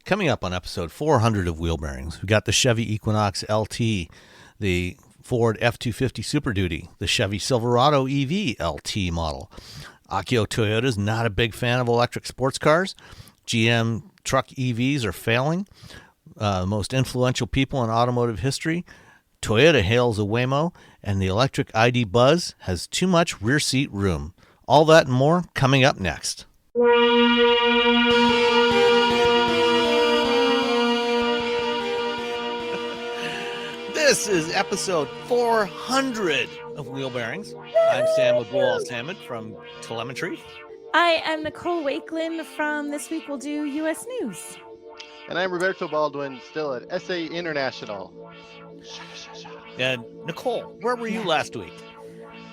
Coming up on episode 400 of Wheel Bearings, we got the Chevy Equinox LT, the Ford F250 Super Duty, the Chevy Silverado EV LT model. Akio Toyoda is not a big fan of electric sports cars. GM truck EVs are failing. Most influential people in automotive history. Toyota hails a Waymo, and the electric ID Buzz has too much rear seat room. All that and more coming up next. This is episode 400 of Wheel Bearings. I'm Sam Abul-Al-Samad from Telemetry. I am Nicole Wakelin from This Week We'll Do U.S. News. And I'm Roberto Baldwin, still at SA International. And Nicole, where were you last week?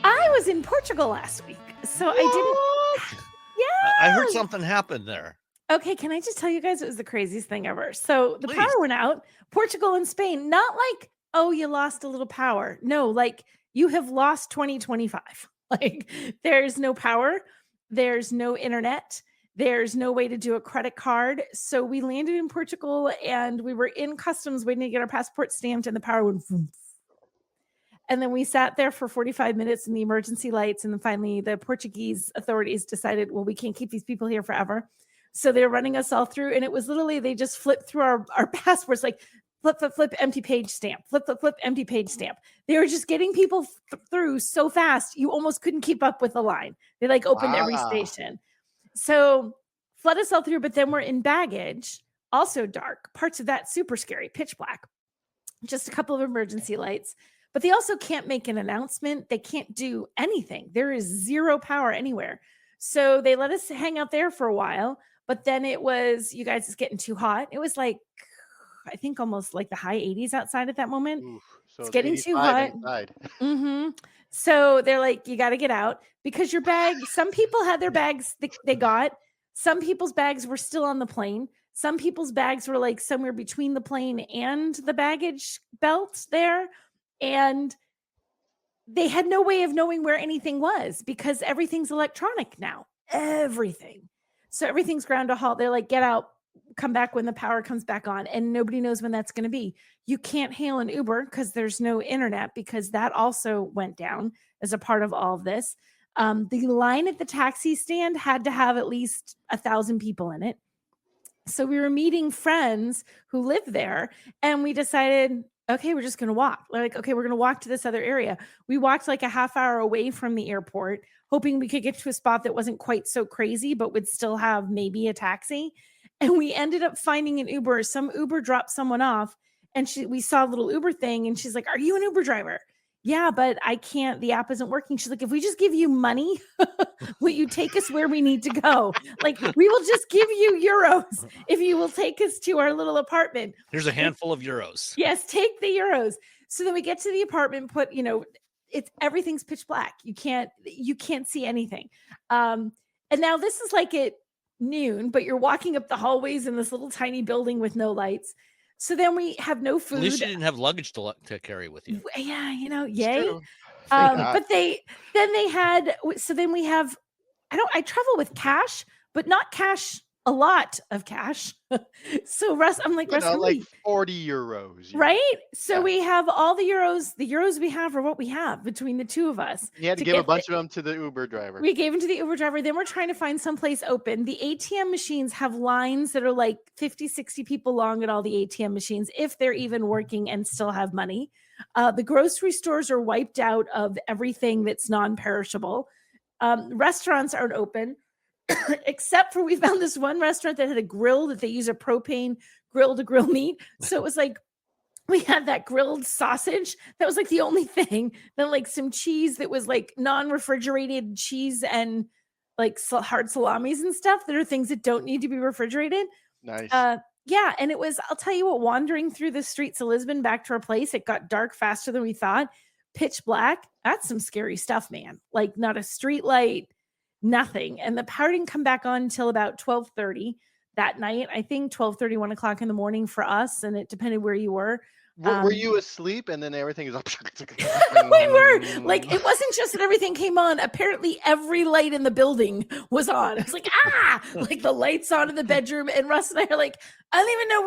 I was in Portugal last week, so What? I didn't. Yeah. I heard something happened there. Okay, can I just tell you guys it was the craziest thing ever? So the Please. power went out, Portugal and Spain, not like, oh, you lost a little power. No, like you have lost 2025. Like there's no power, there's no internet, there's no way to do a credit card. So we landed in Portugal and we were in customs waiting to get our passport stamped and the power went boom. And then we sat there for 45 minutes in the emergency lights. And then finally the Portuguese authorities decided, well, we can't keep these people here forever. So they're running us all through. And it was literally, they just flipped through our passports, like flip, flip, flip, empty page stamp, flip, flip, flip, empty page stamp. They were just getting people through so fast, you almost couldn't keep up with the line. They like opened every station. So flood us all through, but then we're in baggage, also dark. Parts of that super scary, pitch black. Just a couple of emergency lights. But they also can't make an announcement. They can't do anything. There is zero power anywhere. So they let us hang out there for a while. But then it was, you guys, it's getting too hot. It was like, I think almost like the high 80s outside at that moment. Ooh, so it's getting too hot. Mm-hmm. So they're like, you got to get out because your bag, some people had their bags they got. Some people's bags were still on the plane. Some people's bags were like somewhere between the plane and the baggage belt there. And they had no way of knowing where anything was because everything's electronic now. Everything. So everything's ground to halt. They're like, get out, come back when the power comes back on. And nobody knows when that's going to be. You can't hail an Uber because there's no internet because that also went down as a part of all of this. The line at the taxi stand had to have at least 1,000 people in it. So we were meeting friends who live there and we decided, okay, we're just going to walk. We're like, okay, we're going to walk to this other area. We walked like a half hour away from the airport, hoping we could get to a spot that wasn't quite so crazy, but would still have maybe a taxi. And we ended up finding an Uber. Some Uber dropped someone off and we saw a little Uber thing. And she's like, are you an Uber driver? Yeah, but I can't. The app isn't working. She's like, if we just give you money, will you take us where we need to go? Like, we will just give you euros if you will take us to our little apartment. Here's a handful of euros. Yes, take the euros. So then we get to the apartment, everything's pitch black. You can't see anything. And now this is like at noon, but you're walking up the hallways in this little tiny building with no lights. So then we have no food. At least you didn't have luggage to carry with you. Yeah, yay. But then we have, I travel with cash, but not cash, a lot of cash. So Russ, I'm like, Russ, like 40 euros. Right? So we have all the euros we have are what we have between the two of us. You had to give a bunch of them to the Uber driver. We gave them to the Uber driver. Then we're trying to find someplace open. The ATM machines have lines that are like 50, 60 people long at all the ATM machines, if they're even working and still have money. The grocery stores are wiped out of everything that's non-perishable. Restaurants aren't open. Except for we found this one restaurant that had a grill that they use a propane grill to grill meat. So it was like we had that grilled sausage. That was like the only thing. Then like some cheese that was like non-refrigerated cheese and like hard salamis and stuff that are things that don't need to be refrigerated. Nice. Yeah. And it was, I'll tell you what, wandering through the streets of Lisbon back to our place, it got dark faster than we thought. Pitch black. That's some scary stuff, man. Like not a street light. Nothing. And the power didn't come back on until about 12:30 that night. I think 12:30, 1 o'clock in the morning for us. And it depended where you were. Were you asleep and then everything is up? We were like, it wasn't just that everything came on. Apparently, every light in the building was on. It was like, like the lights on in the bedroom. And Russ and I are like, I don't even know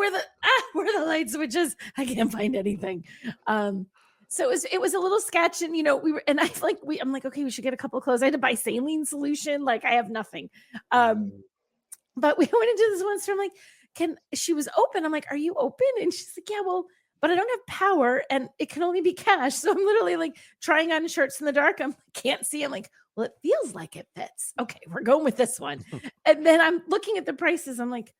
where the light switch is. I can't find anything. So it was a little sketch, and I'm like, okay, we should get a couple of clothes. I had to buy saline solution. Like, I have nothing. But we went into this one store. I'm like, she was open. I'm like, are you open? And she's like, yeah, well, but I don't have power and it can only be cash. So I'm literally like trying on shirts in the dark. I can't see. I'm like, well, it feels like it fits. Okay, we're going with this one. And then I'm looking at the prices. I'm like,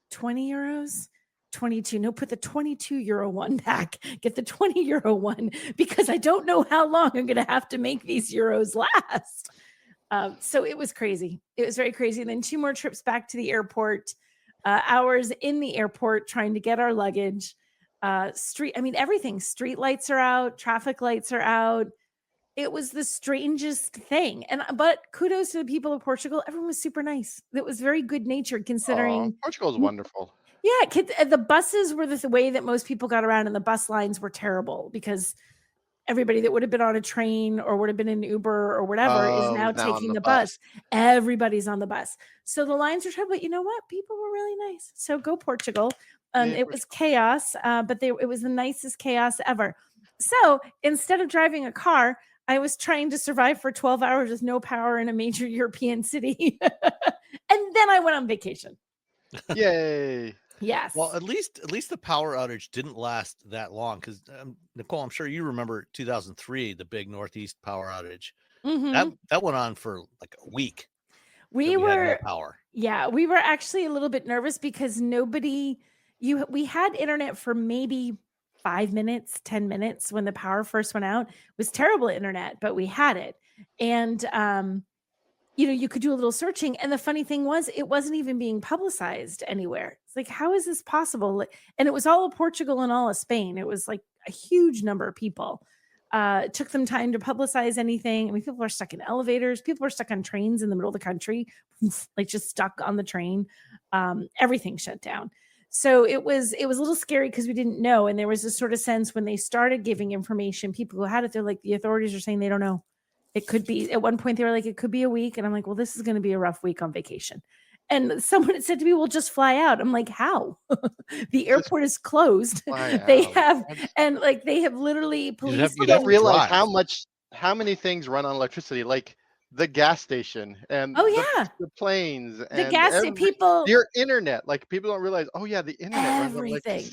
20 euros, 22. No, put the 22 euro one back. Get the 20 euro one because I don't know how long I'm going to have to make these euros last. So it was crazy. It was very crazy. And then 2 more trips back to the airport, hours in the airport trying to get our luggage. Everything. Street lights are out. Traffic lights are out. It was the strangest thing. But kudos to the people of Portugal. Everyone was super nice. It was very good natured considering. Portugal is wonderful. Yeah. The buses were the way that most people got around, and the bus lines were terrible because everybody that would have been on a train or would have been in Uber or whatever is now taking the bus. Everybody's on the bus. So the lines are terrible. But you know what? People were really nice. So go Portugal. It was chaos, but it was the nicest chaos ever. So instead of driving a car, I was trying to survive for 12 hours with no power in a major European city. And then I went on vacation. Yay. Yes. Well, at least the power outage didn't last that long because Nicole, I'm sure you remember 2003, the big Northeast power outage. Mm-hmm. That went on for like a week. We had were no power. Yeah, we were actually a little bit nervous because we had internet for maybe 5 minutes, 10 minutes when the power first went out. It was terrible internet, but we had it. And you could do a little searching. And the funny thing was, it wasn't even being publicized anywhere. It's like, how is this possible? And it was all of Portugal and all of Spain. It was like a huge number of people. It took them time to publicize anything. I mean, people are stuck in elevators. People are stuck on trains in the middle of the country, like just stuck on the train. Everything shut down. So it was a little scary because we didn't know. And there was this sort of sense when they started giving information, people who had it, they're like, the authorities are saying they don't know. It could be, at one point they were like, it could be a week. And I'm like, well, this is going to be a rough week on vacation. And someone had said to me, well, just fly out. I'm like, how? The airport is closed. They have literally police. You don't realize how many things run on electricity, like the gas station and the planes and the gas people, your internet. Like people don't realize, oh yeah, the internet. Everything.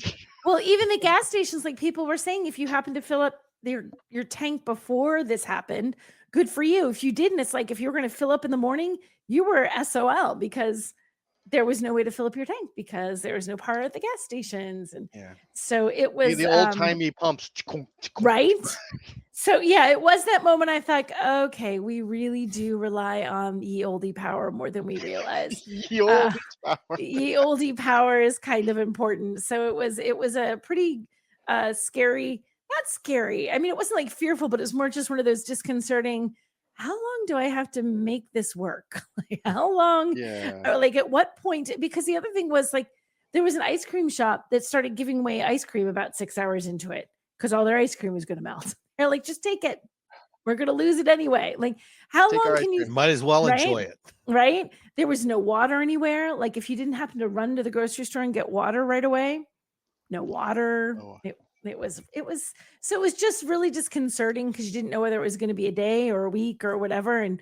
Well, even the gas stations, like people were saying, if you happen to fill up your tank before this happened, good for you. If you didn't, it's like if you were going to fill up in the morning, you were SOL because there was no way to fill up your tank because there was no power at the gas stations. And so it was the old-timey pumps. Right. So it was that moment I thought, okay, we really do rely on ye olde power more than we realize. Ye olde power. Ye olde power is kind of important. So it was a pretty scary. Not scary. I mean, it wasn't like fearful, but it was more just one of those disconcerting. How long do I have to make this work? Like how long? Yeah. Or like at what point? Because the other thing was like there was an ice cream shop that started giving away ice cream about 6 hours into it because all their ice cream was going to melt. They're like, just take it. We're going to lose it anyway. Like how long can you? Might as well enjoy it. Right. There was no water anywhere. Like if you didn't happen to run to the grocery store and get water right away, no water. Oh. It was just really disconcerting because you didn't know whether it was going to be a day or a week or whatever. And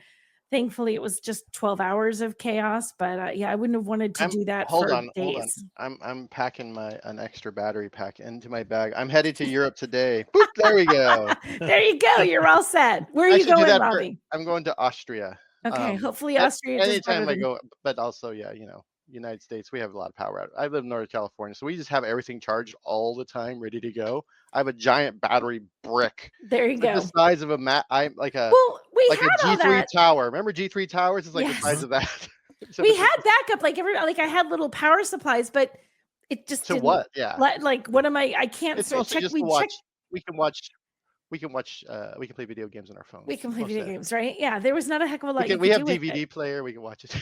thankfully it was just 12 hours of chaos. But I wouldn't have wanted to do that for days. I'm packing an extra battery pack into my bag. I'm headed to Europe today. Boop, there we go. There you go. You're all set. Where are you going, Robbie? I'm going to Austria. Okay. Hopefully Austria. Anytime I go, but also, United States, we have a lot of power out. I live in Northern California, so we just have everything charged all the time, ready to go. I have a giant battery brick. There you go. The size of a a G3 tower. Remember G3 towers? It's like the size of that. So we had backup, I had little power supplies, but it just didn't. What? Yeah. Like, what am I can't it's check. We can watch we can watch. We can play video games on our phones. We can play Most video of it. games, right? Yeah, there was not a heck of a lot you We could have do with DVD it. player. We can watch it.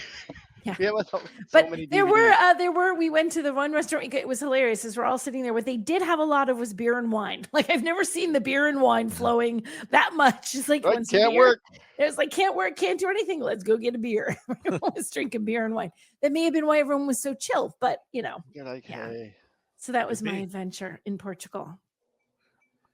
Yeah. We have so But many there DVDs. were, we went to the one restaurant. It was hilarious as we're all sitting there. What they did have a lot of was beer and wine. Like I've never seen the beer and wine flowing that much. It's like, Like, want some can't beer? work. It was like, can't work, can't do anything. Let's go get a beer. Everyone was drinking beer and wine. That may have been why everyone was so chill, but You're like, yeah. hey. So that was Could my be. adventure in Portugal.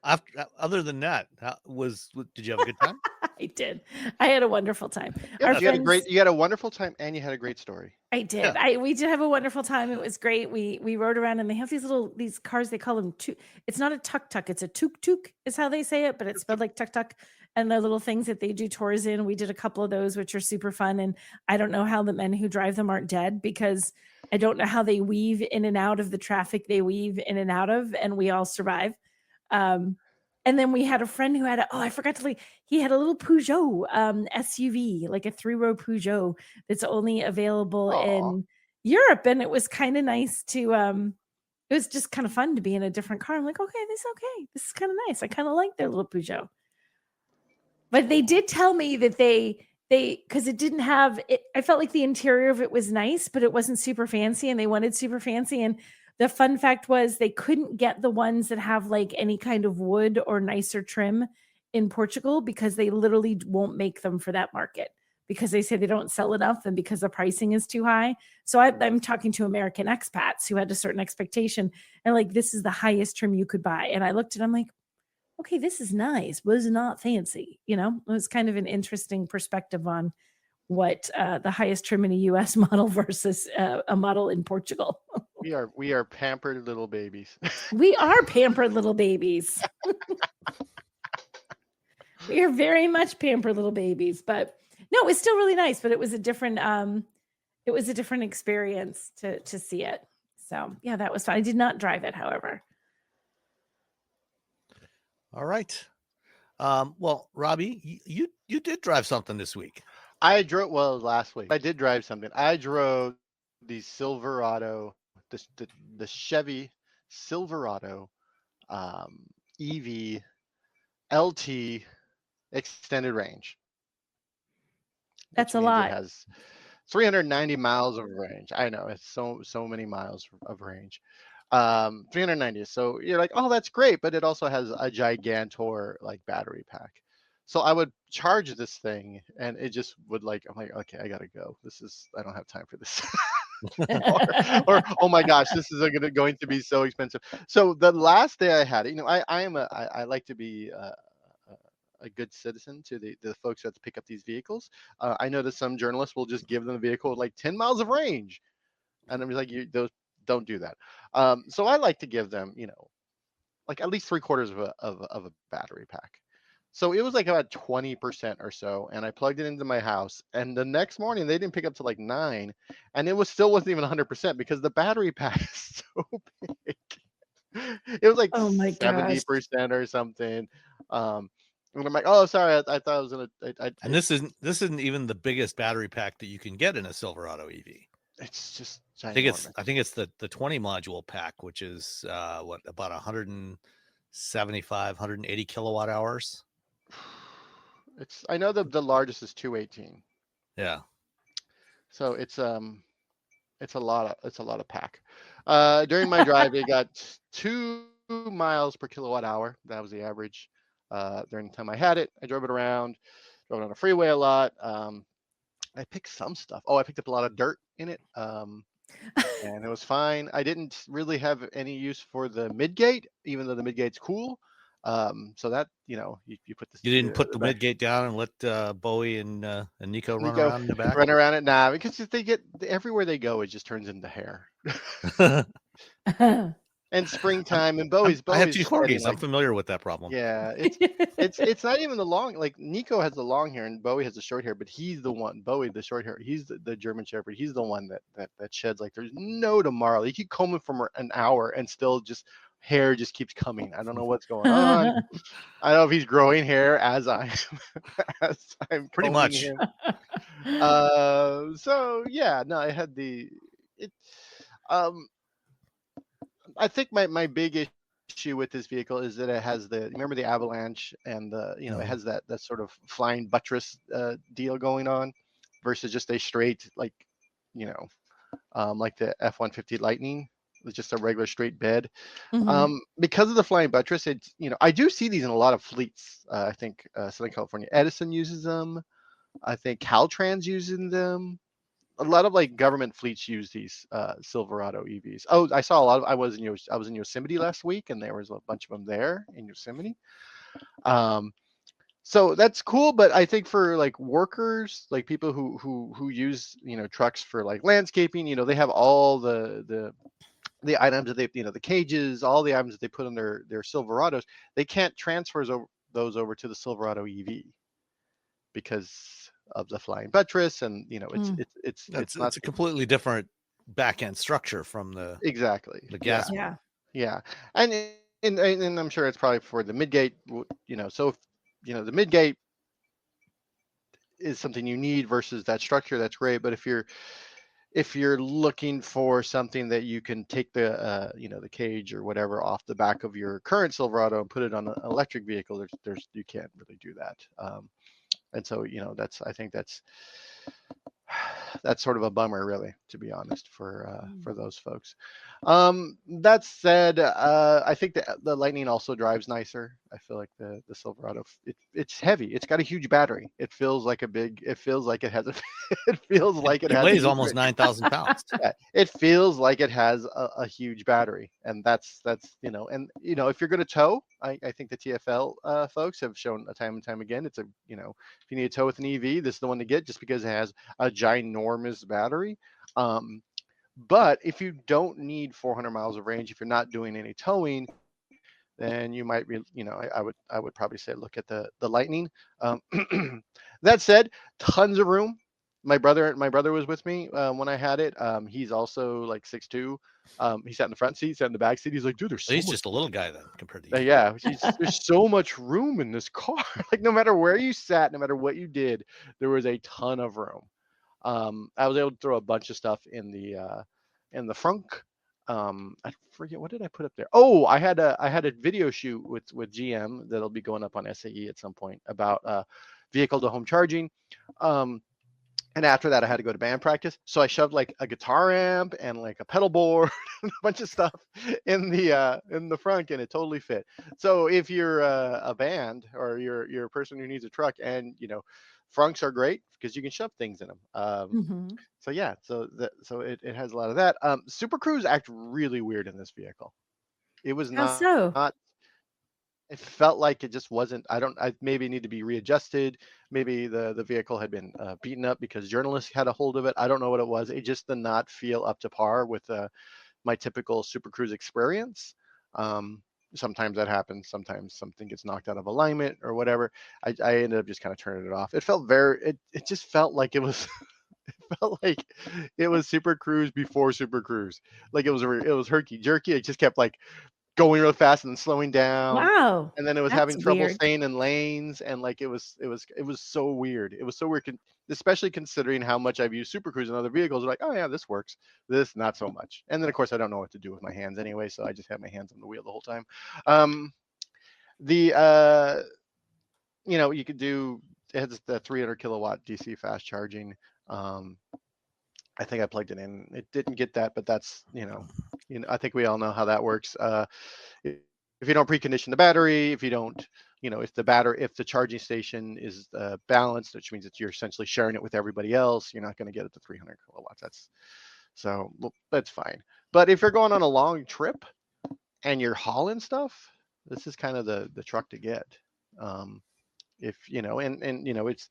Other than that, did you have a good time? I did. I had a wonderful time. Yeah, Our but you had a friends, you had a wonderful time, and you had a great story. I did. We did have a wonderful time. It was great. We rode around, and they have these cars. They call them it's not a tuk-tuk. It's a tuk-tuk is how they say it, but it's spelled like tuk-tuk. And the little things that they do tours in. We did a couple of those, which are super fun. And I don't know how the men who drive them aren't dead, because I don't know how they weave in and out of the traffic they weave in and out of, and we all survive. And then we had a friend who had I forgot to he had a little Peugeot SUV, like a 3-row Peugeot that's only available in Europe. And it was kind of nice to it was just kind of fun to be in a different car. I'm like, okay, this is kind of nice. I kind of like their little Peugeot. But they did tell me that they because it didn't have it, I felt like the interior of it was nice, but it wasn't super fancy, and they wanted super fancy. And the fun fact was they couldn't get the ones that have like any kind of wood or nicer trim in Portugal, because they literally won't make them for that market, because they say they don't sell enough, and because the pricing is too high. So I'm talking to American expats who had a certain expectation, and like, this is the highest trim you could buy. And I looked at, I'm like, okay, this is nice, but it's not fancy. It was kind of an interesting perspective on what the highest trim in a US model versus a model in Portugal. We are pampered little babies. We are pampered little babies. We are very much pampered little babies, but no, it was still really nice, but it was a different experience to see it. So yeah, that was fun. I did not drive it, however. All right. Well, Robbie, you did drive something this week. I drove last week. I did drive something. I drove the Silverado, the Chevy Silverado EV LT extended range. That's a lot. It has 390 miles of range. I know, it's so many miles of range. 390. So you're like, oh, that's great, but it also has a gigantor like battery pack. So I would charge this thing, and it just would I'm like, okay, I gotta go. I don't have time for this. or oh my gosh, this is going to be so expensive. So the last day I had it, I like to be a good citizen to the folks who have to pick up these vehicles. I know that some journalists will just give them a vehicle with like 10 miles of range, and I'm just like, those don't do that. So I like to give them, like at least 3/4 of a battery pack. So it was like about 20% or so, and I plugged it into my house. And the next morning, they didn't pick up till like 9, and it wasn't even 100% because the battery pack is so big. It was like Oh my 70% or something. And I'm like, oh, sorry, I thought I was gonna. And this isn't even the biggest battery pack that you can get in a Silverado EV. It's just ginormous. I think it's the 20 module pack, which is about 175, 180 kilowatt hours. I know the largest is 218. Yeah. So it's a lot of pack. During my drive, it got 2 miles per kilowatt hour. That was the average. During the time I had it, I drove it around, drove it on the freeway a lot. I picked some stuff. I picked up a lot of dirt in it. And it was fine. I didn't really have any use for the midgate, even though the midgate's cool. So that, you put this. You didn't put the midgate down and let Bowie and Nico run around in the back? Run around it now, because they get everywhere they go, it just turns into hair. And springtime, and Bowie's I have 2 corgis. I'm familiar with that problem. Yeah, it's not even the long. Like Nico has the long hair and Bowie has the short hair, but he's the one. Bowie, the short hair, he's the German Shepherd. He's the one that sheds like there's no tomorrow. You keep combing for an hour and still hair just keeps coming. I don't know what's going on. I don't know if he's growing hair as I'm pretty much. Him. So yeah, no, I had I think my big issue with this vehicle is that it has remember the avalanche and it has that sort of flying buttress deal going on versus just a straight like the F-150 Lightning with just a regular straight bed. Because of the flying buttress, it's I do see these in a lot of fleets. I think Southern California Edison uses them. I think Caltrans using them. A lot of like government fleets use these Silverado EVs. Oh, I saw a lot of. I was in Yosemite last week, and there was a bunch of them there in Yosemite. So that's cool, but I think for like workers, like people who use trucks for like landscaping, they have all the items that they the cages, all the items that they put on their Silverados. They can't transfer those over to the Silverado EV because of the flying buttress, and it's not a completely different back end structure from the exactly the gas. Yeah, and I'm sure it's probably for the midgate. So if, the midgate is something you need versus that structure, that's great. But if you're looking for something that you can take the the cage or whatever off the back of your current Silverado and put it on an electric vehicle, there's you can't really do that. And so I think that's sort of a bummer, really, to be honest, for those folks. That said, I think the Lightning also drives nicer. I feel like the Silverado, it's heavy. It's got a huge battery. It feels like it feels like it has a it feels like it has weighs almost 9,000 pounds. Yeah, it feels like it has a huge battery, and that's if you're going to tow, I think the TFL folks have shown time and time again, it's if you need to tow with an EV, this is the one to get, just because it has a ginormous battery. But if you don't need 400 miles of range, if you're not doing any towing, then you might I would probably say look at the Lightning. That said, tons of room. My brother was with me when I had it. He's also like 6'2". He sat in the front seat, sat in the back seat. He's like, dude, he's just a little guy then compared to you. Yeah, there's so much room in this car. Like no matter where you sat, no matter what you did, there was a ton of room. I was able to throw a bunch of stuff in the frunk. I forget, what did I put up there? Oh, I had a video shoot with GM that'll be going up on SAE at some point about vehicle to home charging. And after that, I had to go to band practice. So I shoved like a guitar amp and like a pedal board and a bunch of stuff in the front, and it totally fit. So if you're a band or you're a person who needs a truck, and frunks are great because you can shove things in them. So yeah, so it has a lot of that. Super Cruise act really weird in this vehicle. It was not. It felt like it just wasn't. I maybe need to be readjusted. Maybe the vehicle had been beaten up because journalists had a hold of it. I don't know what it was. It just did not feel up to par with my typical Super Cruise experience. Sometimes that happens. Sometimes something gets knocked out of alignment or whatever. I ended up just kind of turning it off. It felt it just felt like it was it felt like it was Super Cruise before Super Cruise. Like it was herky jerky. It just kept like going real fast and then slowing down. Wow. And then it was having trouble staying in lanes, and like it was so weird. It was so weird, especially considering how much I've used Super Cruise in other vehicles. Like, oh yeah, this works. This not so much. And then of course I don't know what to do with my hands anyway, so I just have my hands on the wheel the whole time. You could do, it has the 300 kilowatt DC fast charging. I think I plugged it in. It didn't get that, but that's I think we all know how that works. If you don't precondition the battery, if you don't, if the charging station is balanced, which means that you're essentially sharing it with everybody else, you're not going to get it to 300 kilowatts. That's fine. But if you're going on a long trip and you're hauling stuff, this is kind of the truck to get. If it's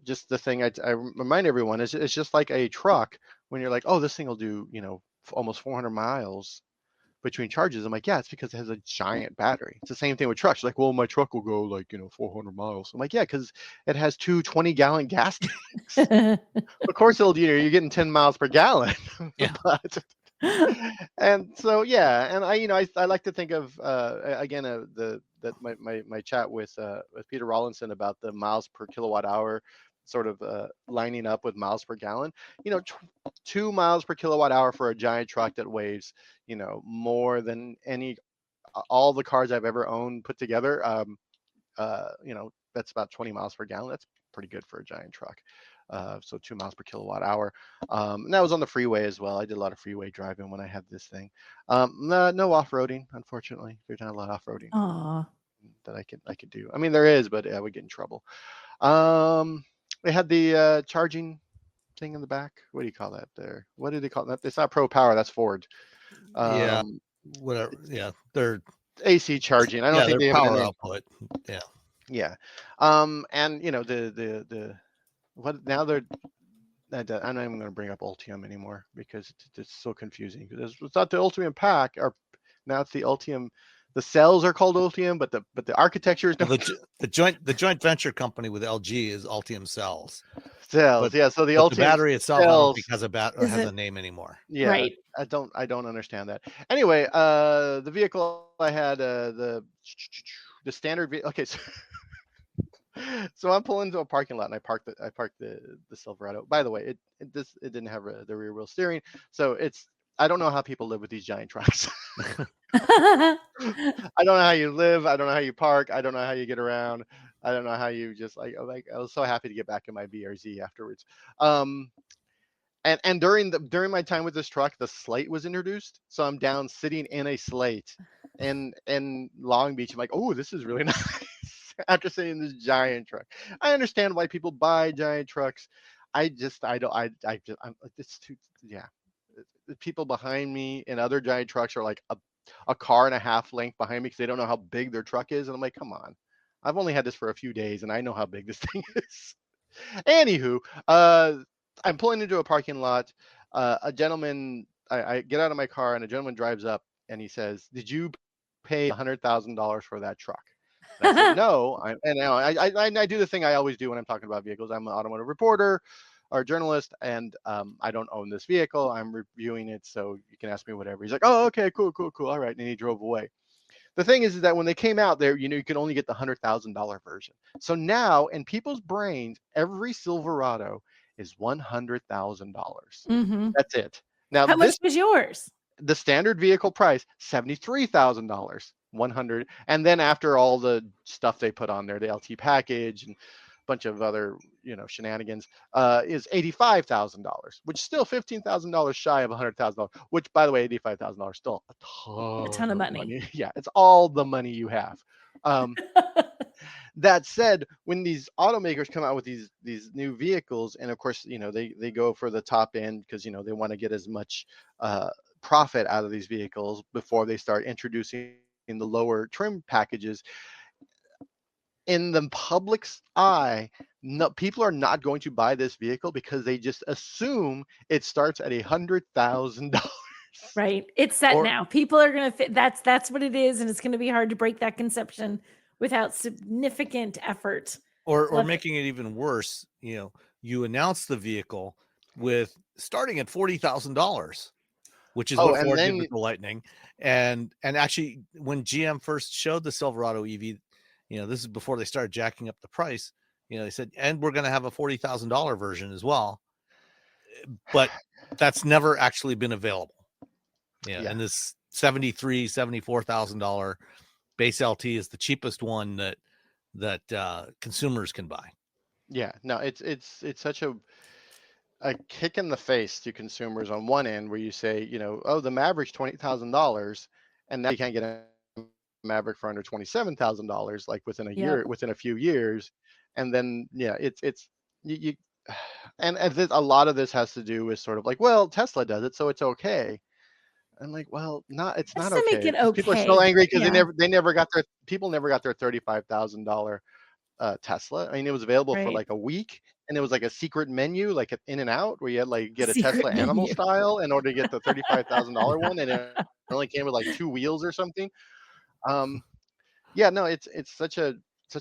just the thing I remind everyone is it's just like a truck. When you're like, oh, this thing will do almost 400 miles between charges. I'm like, yeah, it's because it has a giant battery. It's the same thing with trucks. Like, well, my truck will go like 400 miles. I'm like, yeah, because it has two 20-gallon gas tanks. Of course it'll you're getting 10 miles per gallon. Yeah. And so yeah, and I like to think of again my chat with Peter Rawlinson about the miles per kilowatt hour sort of lining up with miles per gallon. 2 miles per kilowatt hour for a giant truck that weighs more than any all the cars I've ever owned put together, that's about 20 miles per gallon. That's pretty good for a giant truck. So 2 miles per kilowatt hour. And that was on the freeway as well. I did a lot of freeway driving when I had this thing. No off-roading, unfortunately. There's not a lot of off-roading that I could do. I mean, there is, but I would get in trouble. They had the charging thing in the back. What do you call that there? What do they call that? It's not Pro Power. That's Ford. Whatever. Yeah, they're AC charging. I don't think they have power an output. Yeah. And the what now they're I'm not even going to bring up Ultium anymore because it's so confusing. It's not the Ultium pack, or now it's the Ultium. The cells are called Ultium, but the architecture is the joint venture company with LG is Ultium cells. Cells, yeah. So the Ultium battery itself, I don't think has a name anymore. Yeah, right. I don't understand that. Anyway, the vehicle I had, the standard vehicle. Okay, so I'm pulling into a parking lot and I parked the Silverado. By the way, it didn't have the rear wheel steering, so I don't know how people live with these giant trucks. I don't know how you live. I don't know how you park. I don't know how you get around. I don't know how you just I was so happy to get back in my BRZ afterwards. And during my time with this truck, the Slate was introduced. So I'm down sitting in a Slate in Long Beach. I'm like, oh, this is really nice. After sitting in this giant truck, I understand why people buy giant trucks. It's too, yeah. The people behind me in other giant trucks are like a car and a half length behind me because they don't know how big their truck is. And I'm like, come on, I've only had this for a few days and I know how big this thing is. Anywho, I'm pulling into a parking lot. A gentleman, I get out of my car and a gentleman drives up and he says, "Did you pay $100,000 for that truck?" And I said, "No." I do the thing I always do when I'm talking about vehicles. I'm an automotive reporter or journalist, and I don't own this vehicle. I'm reviewing it, so you can ask me whatever. He's like, "Oh, okay, cool. All right." And he drove away. The thing is that when they came out there, you can only get the $100,000 version. So now in people's brains, every Silverado is $100,000. That's it. Now, how much was yours? The standard vehicle price, $73,000, 100. And then after all the stuff they put on there, the LT package and a bunch of other, shenanigans, is $85,000, which is still $15,000 shy of $100,000, which, by the way, $85,000 still a ton of money. Yeah, it's all the money you have. That said, when these automakers come out with these new vehicles, and of course, they go for the top end because, they want to get as much profit out of these vehicles before they start introducing the lower trim packages. In the public's eye, no, people are not going to buy this vehicle because they just assume it starts at $100,000. Right. It's set now. People are going to fit. That's what it is. And it's going to be hard to break that conception without significant effort. Or making it even worse, you announce the vehicle with starting at $40,000, which is what Ford did with the Lightning. And actually, when GM first showed the Silverado EV, this is before they started jacking up the price. They said, and we're going to have a $40,000 version as well. But that's never actually been available. And this $74,000 base LT is the cheapest one that consumers can buy. Yeah, no, it's such a kick in the face to consumers on one end where you say, the Maverick's $20,000, and now you can't get a Maverick for under $27,000 like within a few years. And then it's you and a lot of this has to do with sort of like, well, Tesla does it, so it's okay. I'm like, well, it's not okay. Make it okay. People are so angry because they never got their $35,000 Tesla. I mean, it was available for like a week, and it was like a secret menu, like an In-N-Out, where you had like get a Tesla animal style in order to get the $35,000 one, and it only came with like 2 wheels or something. It's such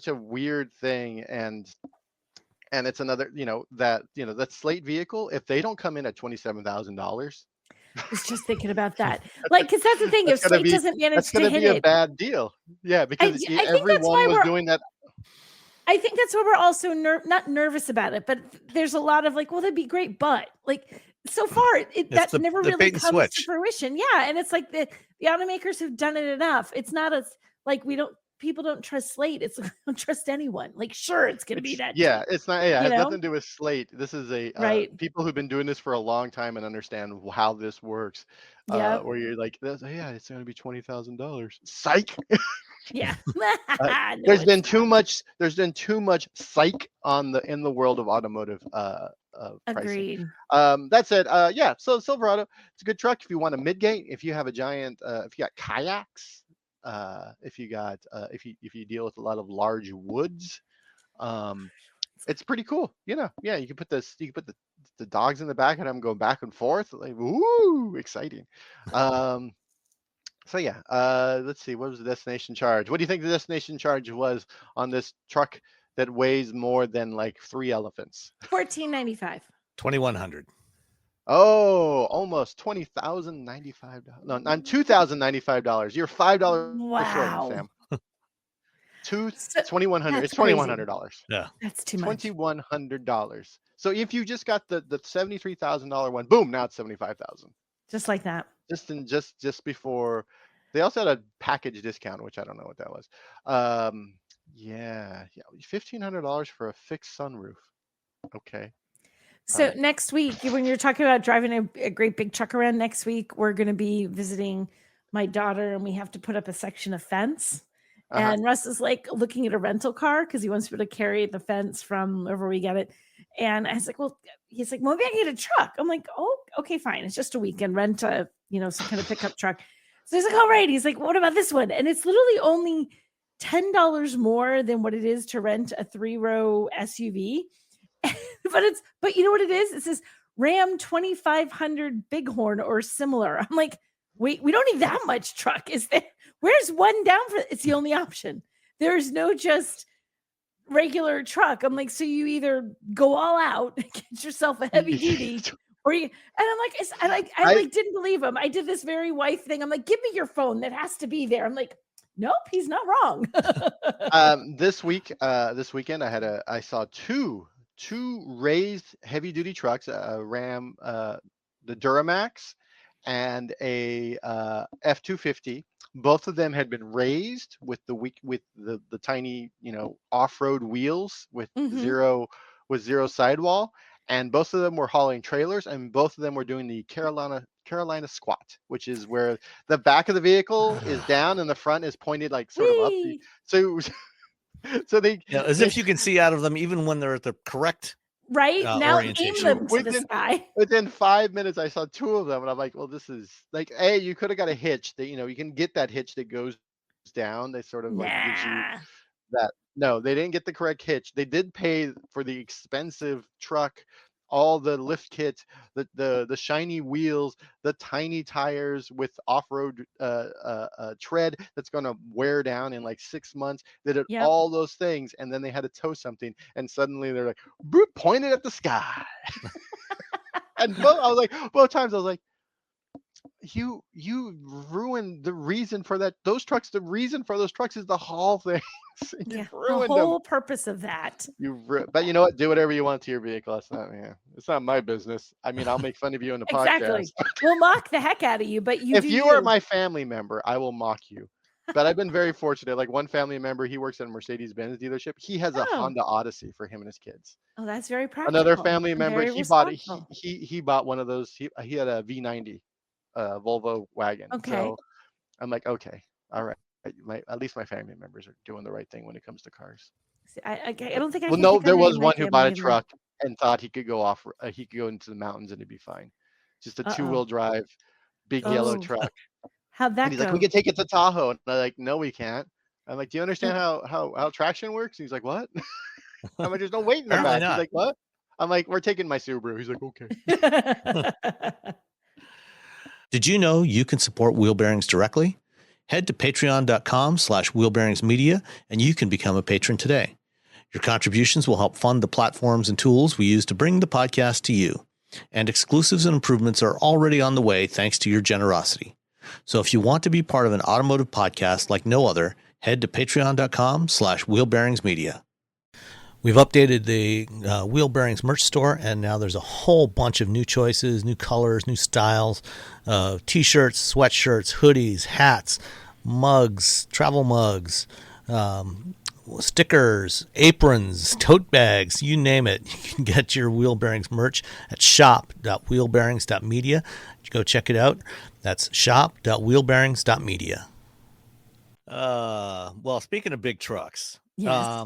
a weird thing, and it's another, that Slate vehicle, if they don't come in at $27,000. I was just thinking about that. Like, because that's the thing. If Slate doesn't manage to hit it, that's going to be a bad deal. Yeah, because everyone was doing that. I think that's why we're also not nervous about it. But there's a lot of like, well, that'd be great, but like, so far that never the really bait and comes switch. to fruition. Yeah. And it's like the automakers have done it enough. It's not as like people don't trust Slate. It's don't trust anyone. Like, sure, it's gonna be that cheap, It's not. Yeah, it you has know? nothing to do with Slate. This is a Right. people who've been doing this for a long time and understand how this works. Yep. Where you're like, yeah, it's going to be $20,000. Psych. Yeah. No, There's been it's too much. There's been too much psych in the world of automotive pricing. agreed. That said, yeah. So Silverado, it's a good truck if you want a midgate. If you have a giant, if you got kayaks, if you deal with a lot of large woods, it's pretty cool. Yeah, you can put the dogs in the back and I'm going back and forth. Like, woo, exciting. So yeah, let's see. What was the destination charge? What do you think the destination charge was on this truck that weighs more than like 3 elephants? $1,495. 2,100. Oh, almost $20,095. No, not $2,095. You're $5 Wow. short, Sam. So, $2,100. It's crazy. $2,100. Yeah, That's too much. $2,100. So if you just got the $73,000 one, boom, now it's $75,000. Just like that. Just before. They also had a package discount, which I don't know what that was. Yeah, $1,500 for a fixed sunroof. Okay. So next week, when you're talking about driving a great big truck around next week, we're going to be visiting my daughter, and we have to put up a section of fence. And Russ is like looking at a rental car because he wants to be able to carry the fence from wherever we get it. And I was like, well, he's like, maybe I can get a truck. I'm like, oh, okay, fine. It's just a weekend, rent a, some kind of pickup truck. So he's like, all right. He's like, what about this one? And it's literally only $10 more than what it is to rent a 3-row SUV. but you know what it is? It says Ram 2500 Bighorn or similar. I'm like, wait, we don't need that much truck. Is there? Where's one down for? It's the only option. There's no just regular truck. I'm like, so you either go all out, get yourself a heavy duty, or you. And I'm like, I didn't believe him. I did this very wife thing. I'm like, give me your phone. That has to be there. I'm like, nope, he's not wrong. This weekend, I saw two raised heavy duty trucks, a Ram, the Duramax, and a F250. Both of them had been raised with the tiny off-road wheels with zero sidewall, and both of them were hauling trailers, and both of them were doing the Carolina squat, which is where the back of the vehicle is down and the front is pointed like sort of up. So they as if you can see out of them even when they're at the correct right now orientation. aim them to the sky. Within 5 minutes, I saw two of them, and I'm like, well, this is like, you could have got a hitch that you can get that hitch that goes down. They sort of like gives you that. No, they didn't get the correct hitch. They did pay for the expensive truck, all the lift kit, the shiny wheels, the tiny tires with off-road tread that's going to wear down in like 6 months. They did all those things, and then they had to tow something, and suddenly they're like, boop, pointed at the sky. And both times I was like, you ruined the reason for that. Those trucks, the reason for those trucks is the haul thing. The whole purpose of that. But you know what? Do whatever you want to your vehicle. It's not my business. I mean, I'll make fun of you in the podcast. We'll mock the heck out of you, but if you are my family member, I will mock you. But I've been very fortunate. Like one family member, he works at a Mercedes-Benz dealership. He has a Honda Odyssey for him and his kids. Oh, that's very practical. Another family member, he bought one of those. He had a V90 Volvo wagon. Okay. So I'm like, okay, all right. At least my family members are doing the right thing when it comes to cars. I don't think I. Well, no, there was one who bought a truck and thought he could go he could go into the mountains and it'd be fine. Just a 2-wheel drive, big yellow truck. How'd that and he's go? like, we can take it to Tahoe. And I'm like, no, we can't. I'm like, do you understand how traction works? And he's like, what? I'm like, there's no weight in the back. He's like, what? I'm like, we're taking my Subaru. He's like, okay. Did you know you can support Wheel Bearings directly? Head to patreon.com/wheelbearingsmedia and you can become a patron today. Your contributions will help fund the platforms and tools we use to bring the podcast to you. And exclusives and improvements are already on the way thanks to your generosity. So if you want to be part of an automotive podcast like no other, head to patreon.com/wheelbearingsmedia. We've updated the Wheel Bearings merch store, and now there's a whole bunch of new choices, new colors, new styles, t-shirts, sweatshirts, hoodies, hats, mugs, travel mugs, stickers, aprons, tote bags, you name it. You can get your Wheel Bearings merch at shop.wheelbearings.media. Go check it out. That's shop.wheelbearings.media. Well, speaking of big trucks, Yes.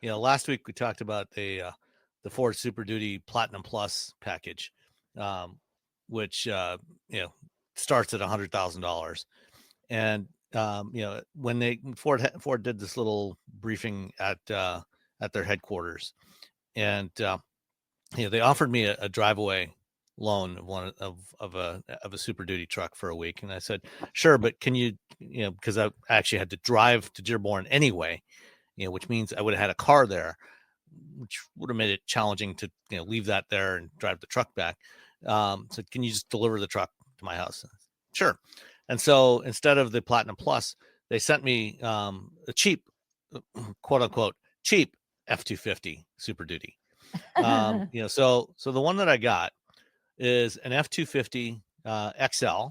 last week we talked about the Ford Super Duty Platinum Plus package, which starts at $100,000. And when Ford did this little briefing at their headquarters, and they offered me a driveway loan of a Super Duty truck for a week, and I said sure, but can you because I actually had to drive to Dearborn anyway, which means I would have had a car there, which would have made it challenging to leave that there and drive the truck back. So can you just deliver the truck to my house? Sure. And so instead of the Platinum Plus, they sent me a cheap, quote unquote, cheap F250 Super Duty. So the one that I got is an F250 XL.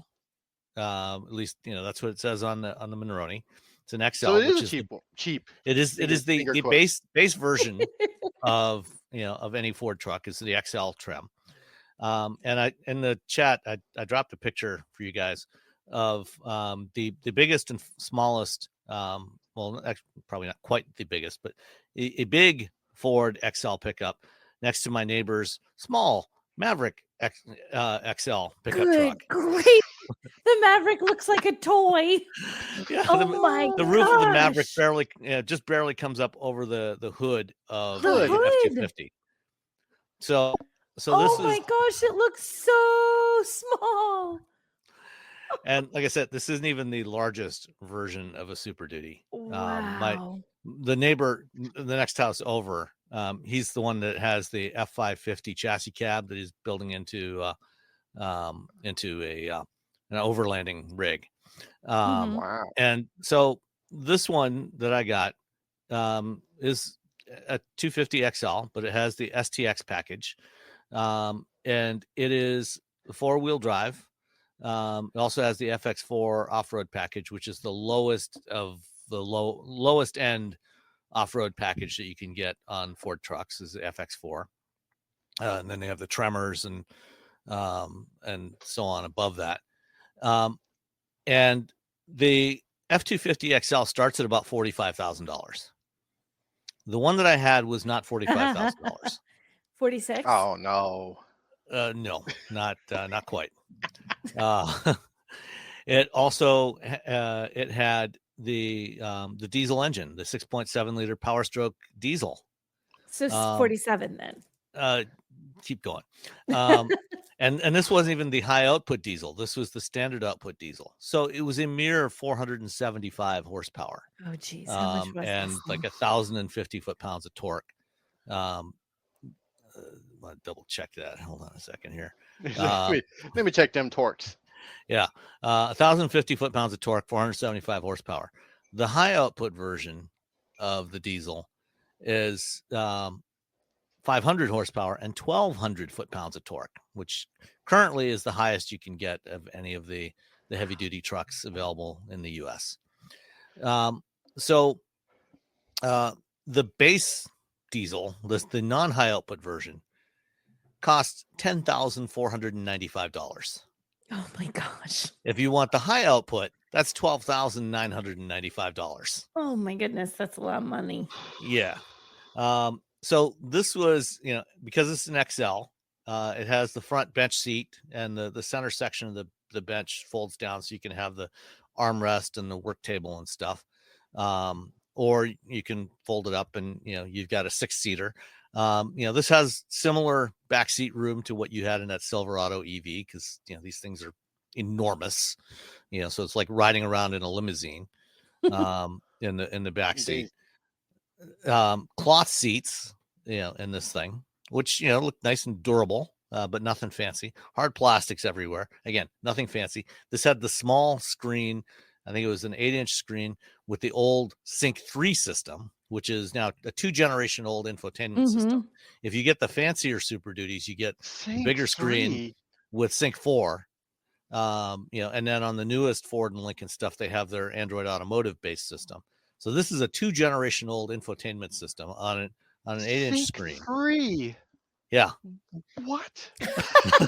At least that's what it says on the Monroney. It's an XL, So it is which a is cheap. It is the base version of any Ford truck is the XL trim. And I in the chat I dropped a picture for you guys of the biggest and smallest, well, actually, probably not quite the biggest, but a big Ford XL pickup next to my neighbor's small Maverick XL pickup truck. Great. The Maverick looks like a toy. Yeah, the roof of the Maverick just barely comes up over the hood of the F250. So oh my gosh, it looks so small. And like I said, this isn't even the largest version of a Super Duty. Wow. The neighbor, the next house over, he's the one that has the F550 chassis cab that he's building into an overlanding rig. Wow. And so this one that I got is a 250 XL, but it has the STX package, and it is 4-wheel drive. It also has the FX4 off-road package, which is the lowest of the lowest end off-road package that you can get on Ford trucks is the FX4. And then they have the Tremors and so on above that. And the F250 XL starts at about $45,000. The one that I had was not $45,000. 46. Oh no. No, not quite. It also it had the diesel engine, the 6.7 liter Power Stroke diesel. So 47 then. Keep going. And this wasn't even the high output diesel. This was the standard output diesel. So it was a mere 475 horsepower. Oh geez, how much was and this like 1,050 foot-pounds of torque. I'll double check that. Hold on a second here. Let me check them torques. Yeah, 1,050 foot-pounds of torque, 475 horsepower. The high output version of the diesel is 500 horsepower and 1,200 foot-pounds of torque, which currently is the highest you can get of any of the heavy-duty trucks available in the U.S. So the base diesel, the non-high output version, costs $10,495. Oh my gosh. If you want the high output, that's $12,995. Oh my goodness, that's a lot of money. Yeah. So this was, because it's an XL, it has the front bench seat, and the center section of the bench folds down so you can have the armrest and the work table and stuff. Or you can fold it up and, you've got a 6-seater. This has similar backseat room to what you had in that Silverado EV, because, these things are enormous, so it's like riding around in a limousine, in the back seat. Cloth seats, in this thing, which, look nice and durable, but nothing fancy. Hard plastics everywhere. Again, nothing fancy. This had the small screen I think it was an 8-inch screen with the old Sync 3 system, which is now a 2-generation old infotainment system. If you get the fancier Super Duties, you get a bigger screen with Sync 4. And then on the newest Ford and Lincoln stuff, they have their Android Automotive based system. So this is a 2-generation old infotainment system on an 8-inch screen. Sync 3. Yeah. What?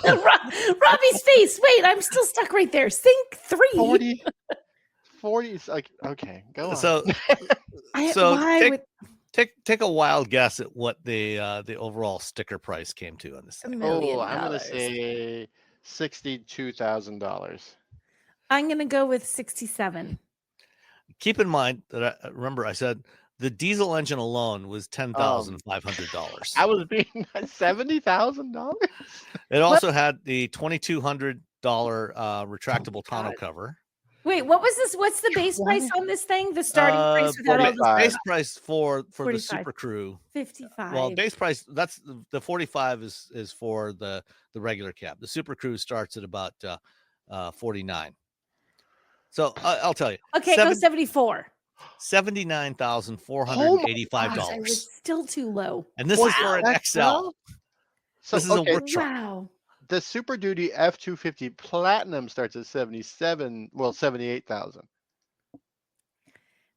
Robbie's face. Wait, I'm still stuck right there. Sync 3. 40 is like, okay, go on. So take a wild guess at what the overall sticker price came to on this thing. $1 million. I'm gonna say $62,000. I'm gonna go with 67. Keep in mind that I said the diesel engine alone was $10,500. I was being $70,000. It also had the $2,200 retractable tonneau cover. Wait, what was this? What's the base price on this thing? The starting price without all the base price for the Super Crew. 55. Well, base price, that's the 45 is for the regular cab. The Super Crew starts at about 49. So I'll tell you. Okay, go 74. $79,485. It was still too low. And this is for an XL. So, this is a work truck. Wow. The Super Duty F250 Platinum starts at 78,000.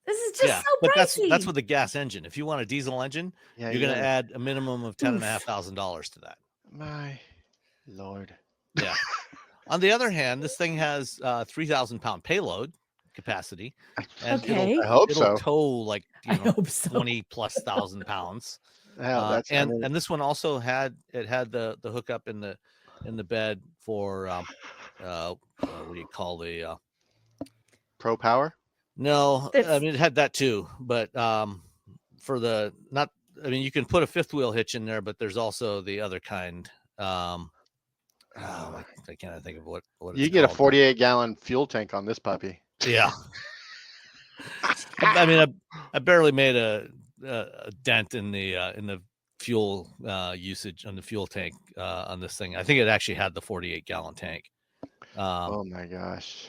This is just so but pricey. that's with a gas engine. If you want a diesel engine, you're going to add a minimum of $10,500 to that. My Lord. Yeah. On the other hand, this thing has 3,000-pound payload capacity, and it'll tow like 20+ thousand pounds. And this one also had the hookup in the bed for what do you call the Pro Power? No, I mean it had that too, but for the not, I mean you can put a fifth wheel hitch in there, but there's also the other kind. I can't think of what you get called. A 48-gallon fuel tank on this puppy. Yeah. I mean, I barely made a dent in the fuel usage on the fuel tank on this thing. I think it actually had the 48-gallon tank. Oh my gosh.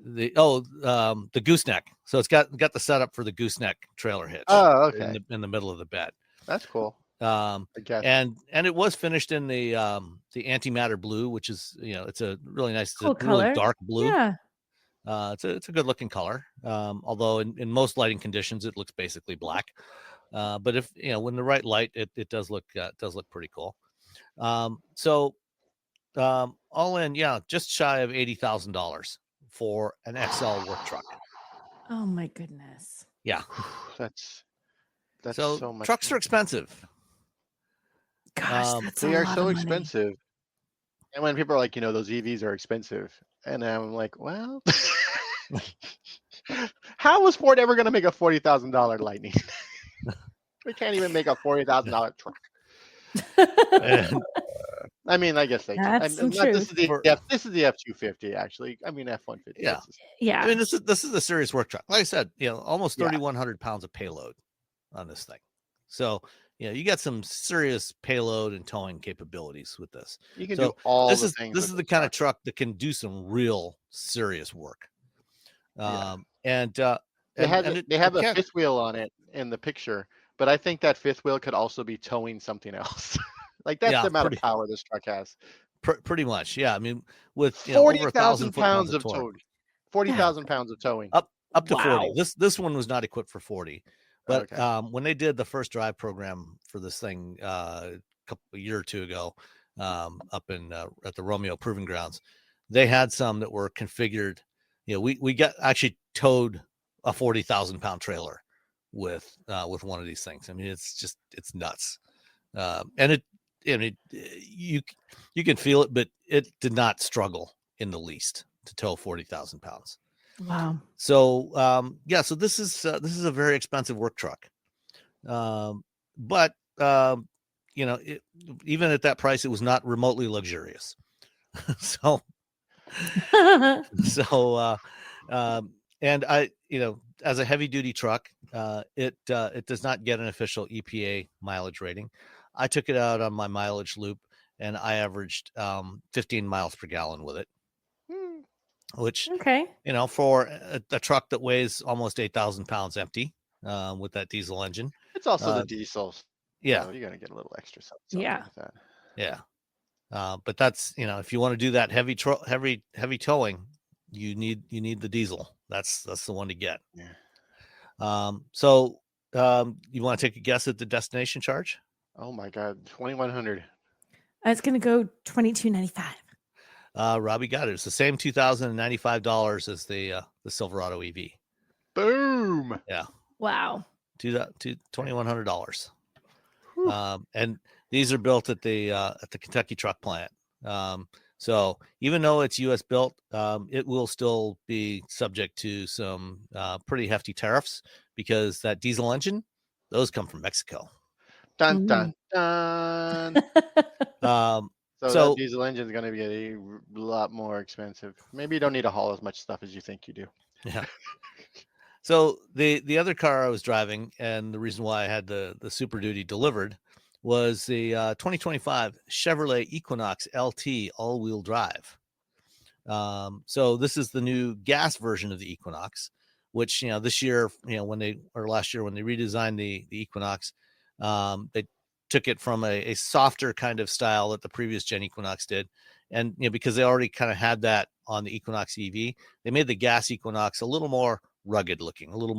The gooseneck. So it's got the setup for the gooseneck trailer hitch. Oh, okay. In the middle of the bed. That's cool. I guess. And it was finished in the antimatter blue, which is it's a really nice, cool really dark blue. Yeah. It's a good looking color. Although in most lighting conditions it looks basically black. But if when the right light, it does look pretty cool. So all in, just shy of $80,000 for an XL work truck. Oh my goodness. Yeah. That's so so much. Trucks are expensive. Gosh, they are so expensive. And when people are like, those EVs are expensive, and I'm like, well, how was Ford ever going to make a $40,000 Lightning? We can't even make a $40,000 truck. I mean, I guess they can. This is the F250, actually. I mean, F150. Yeah. I mean, this is a serious work truck. Like I said, almost 3,100 pounds of payload on this thing. So, you got some serious payload and towing capabilities with this. You can do all the things. This is the kind of truck that can do some real serious work. And they have a fifth wheel on it in the picture, but I think that fifth wheel could also be towing something else. Like that's the amount of power this truck has. Pretty much, yeah. I mean, with 40,000 pounds of towing. 40,000 pounds of towing. Up to 40. This one was not equipped for 40. But when they did the first drive program for this thing a year or two ago, up at the Romeo Proving Grounds, they had some that were configured. We actually towed a 40,000-pound trailer with one of these things. I mean, it's nuts, and you can feel it, but it did not struggle in the least to tow 40,000 pounds. Wow. So so this is a very expensive work truck, but even at that price, it was not remotely luxurious. so and I as a heavy duty truck, it does not get an official EPA mileage rating. I took it out on my mileage loop, and I averaged 15 miles per gallon with it. which, Okay. for a truck that weighs almost 8,000 pounds empty with that diesel engine. It's also the diesel. Yeah. So you're going to get a little extra something Yeah. with that. Yeah. But that's, if you want to do that heavy towing, you need the diesel. That's the one to get. Yeah. So you want to take a guess at the destination charge? Oh my God, 2,100. It's going to go $2,295. Robbie got it. It's the same $2,095 as the Silverado EV. Boom. Yeah. Wow. $2,100. And these are built at the Kentucky truck plant. So even though it's U.S. built, it will still be subject to some pretty hefty tariffs because that diesel engine, those come from Mexico. Dun, dun, dun. So that diesel engine is going to be a lot more expensive. Maybe you don't need to haul as much stuff as you think you do. Yeah. So the other car I was driving, and the reason why I had the Super Duty delivered, was the 2025 Chevrolet Equinox LT all-wheel drive. So this is the new gas version of the Equinox, which this year, last year when they redesigned the Equinox, they took it from a softer kind of style that the previous gen Equinox did, and because they already kind of had that on the Equinox EV, they made the gas Equinox a little more rugged looking, a little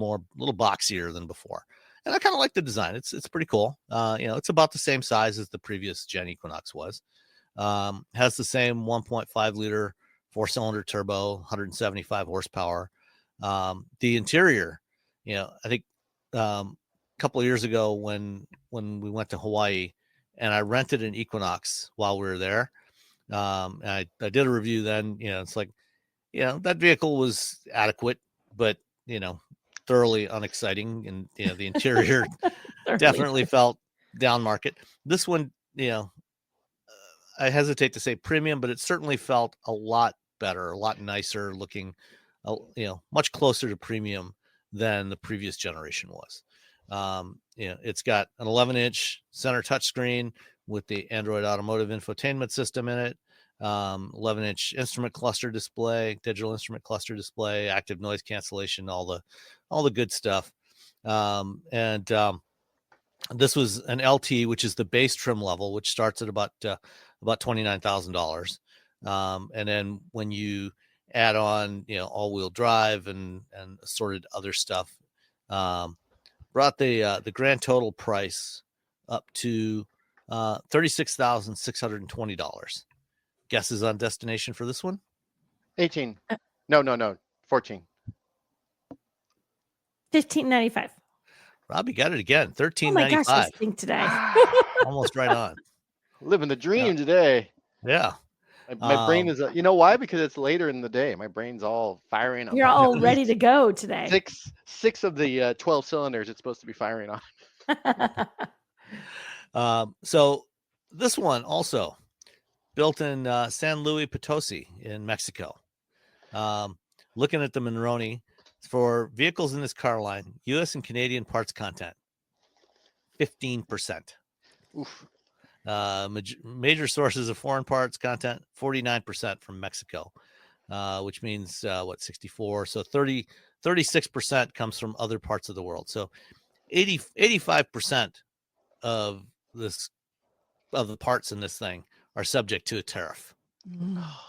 boxier than before. And I kind of like the design. It's pretty cool. It's about the same size as the previous gen Equinox was. Has the same 1.5 liter 4-cylinder turbo, 175 horsepower. The interior, I think a couple of years ago when we went to Hawaii, and I rented an Equinox while we were there. And I did a review then. It's like, that vehicle was adequate, but thoroughly unexciting, and the interior definitely felt down market. This one, I hesitate to say premium, but it certainly felt a lot better, a lot nicer looking, much closer to premium than the previous generation was. It's got an 11-inch center touchscreen with the Android Automotive infotainment system in it. 11-inch instrument cluster display, digital instrument cluster display, active noise cancellation, all the good stuff. This was an LT, which is the base trim level, which starts at about $29,000. And then when you add on, all-wheel drive and assorted other stuff, brought the grand total price up to $36,620. Guesses on destination for this one? 18. No. 14. $1,595. Robbie got it again. $13.95. Oh my gosh, I stink today. Almost right on. Living the dream today. Yeah. My brain is, why? Because it's later in the day. My brain's all firing on. You're all ready to go today. Six of the 12 cylinders it's supposed to be firing on. So this one also built in San Luis Potosi in Mexico. Looking at the Monroney, for vehicles in this car line, U.S. and Canadian parts content, 15%. Oof. Major sources of foreign parts content, 49% from Mexico, which means 64. So 36% comes from other parts of the world. So 85% of the parts in this thing are subject to a tariff,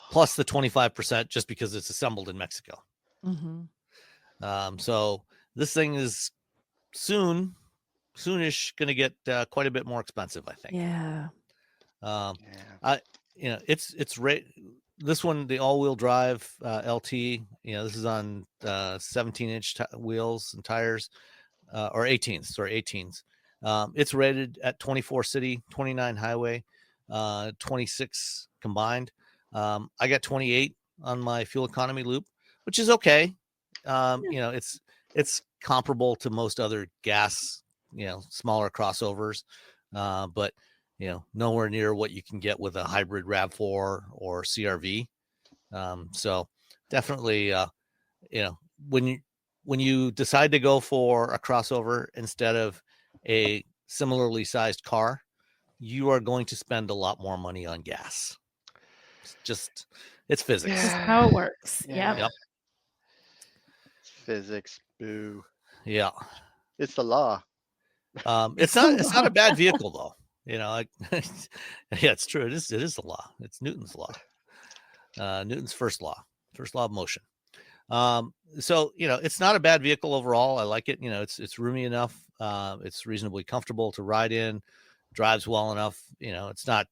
plus the 25% just because it's assembled in Mexico. Mm-hmm. So this thing is soonish going to get quite a bit more expensive, I think. Yeah. It's this one, the all-wheel drive LT. This is on 17-inch wheels and tires, or 18s. Sorry, 18s. It's rated at 24 city, 29 highway, 26 combined. I got 28 on my fuel economy loop, which is okay. It's comparable to most other gas, smaller crossovers, but nowhere near what you can get with a hybrid RAV4 or CRV. So definitely, when you decide to go for a crossover instead of a similarly sized car, you are going to spend a lot more money on gas. Just It's physics. This is how it works. Yeah. Yep. It's physics. Boo. Yeah. It's the law. It's not a bad vehicle though. Yeah, it's true. It is the law. It's Newton's law. Newton's first law of motion. So it's not a bad vehicle overall. I like it. It's roomy enough. It's reasonably comfortable to ride in, drives well enough. It's not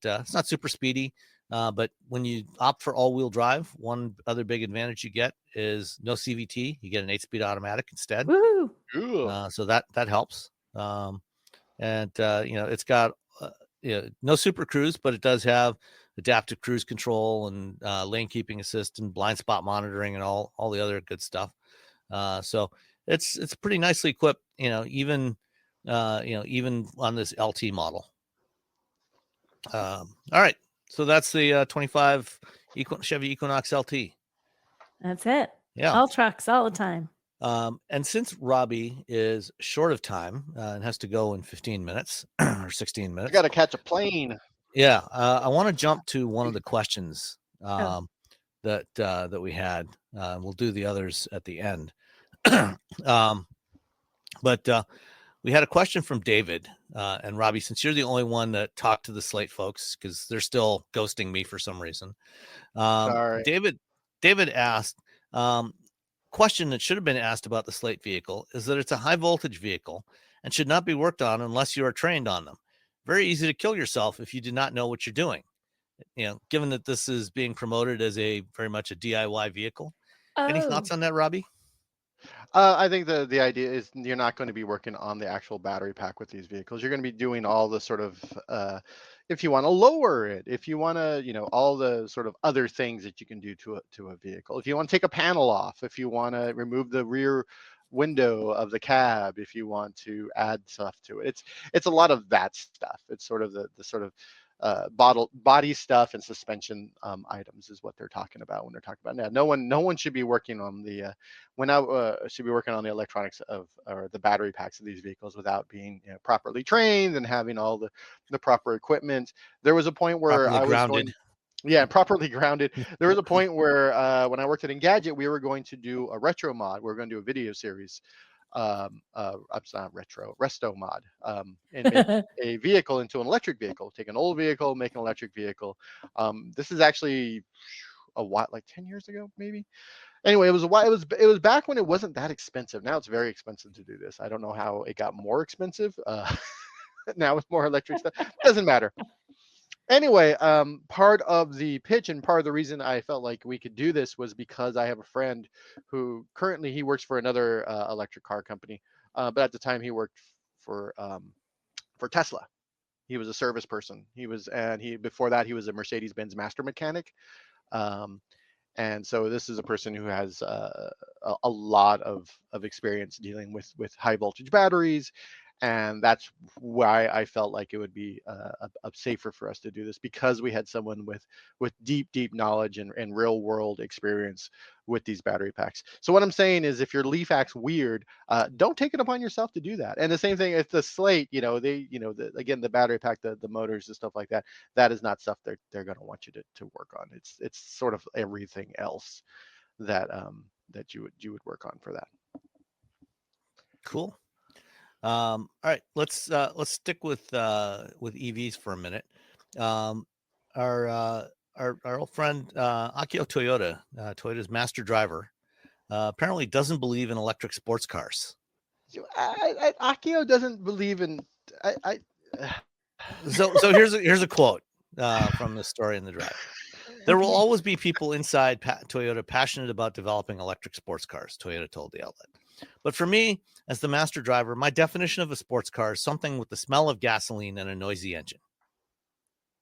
super speedy. But when you opt for all-wheel drive, one other big advantage you get is no CVT. You get an 8-speed automatic instead. Woo! So that helps. It's got no Super Cruise, but it does have adaptive cruise control and lane keeping assist and blind spot monitoring and all the other good stuff. So it's pretty nicely equipped. Even on this LT model. All right, so that's the 25 Chevy Equinox LT. That's it. Yeah, all trucks all the time. And since Robbie is short of time and has to go in 15 minutes or 16 minutes, I got to catch a plane. Yeah, I want to jump to one of the questions that we had. We'll do the others at the end. But we had a question from David and Robbie. Since you're the only one that talked to the Slate folks, because they're still ghosting me for some reason. Sorry. David asked. Question that should have been asked about the Slate vehicle is that it's a high voltage vehicle and should not be worked on unless you are trained on them. Very easy to kill yourself if you do not know what you're doing. Given that this is being promoted as very much a DIY vehicle. Any thoughts on that, Robbie? I think the idea is you're not going to be working on the actual battery pack with these vehicles. You're going to be doing all the sort of, if you want to lower it, if you want to, all the sort of other things that you can do to a vehicle. If you want to take a panel off, if you want to remove the rear window of the cab, if you want to add stuff to it, it's a lot of that stuff. It's sort of the sort of body stuff and suspension items is what they're talking about when they're talking about. Now, no one should be working on the should be working on the electronics or the battery packs of these vehicles without being properly trained and having all the proper equipment. There was a point where properly grounded. Properly grounded. There was a point where when I worked at Engadget, we were going to do a retro mod. We were going to do a video series. I'm not resto mod, and make a vehicle into an electric vehicle. Take an old vehicle, make an electric vehicle. This is actually like 10 years ago, maybe. Anyway, it was back when it wasn't that expensive. Now it's very expensive to do this. I don't know how it got more expensive. Now with more electric stuff, doesn't matter. Anyway, part of the pitch and part of the reason I felt like we could do this was because I have a friend who currently he works for another electric car company, but at the time he worked for Tesla. He was a service person. Before that he was a Mercedes-Benz master mechanic, and so this is a person who has a lot of experience dealing with high voltage batteries. And that's why I felt like it would be safer for us to do this, because we had someone with deep knowledge and real world experience with these battery packs. So what I'm saying is, if your Leaf acts weird, don't take it upon yourself to do that. And the same thing if the Slate, again, the battery pack, the motors and stuff like that, that is not stuff they're going to want you to work on. It's sort of everything else that you would work on for that. Cool. All right, let's stick with EVs for a minute. Our old friend Akio Toyoda, Toyota's master driver, apparently doesn't believe in electric sports cars. Akio doesn't believe in. So here's a quote from the story in the drive. There will always be people inside Toyota passionate about developing electric sports cars, Toyota told the outlet. But for me, as the master driver, my definition of a sports car is something with the smell of gasoline and a noisy engine.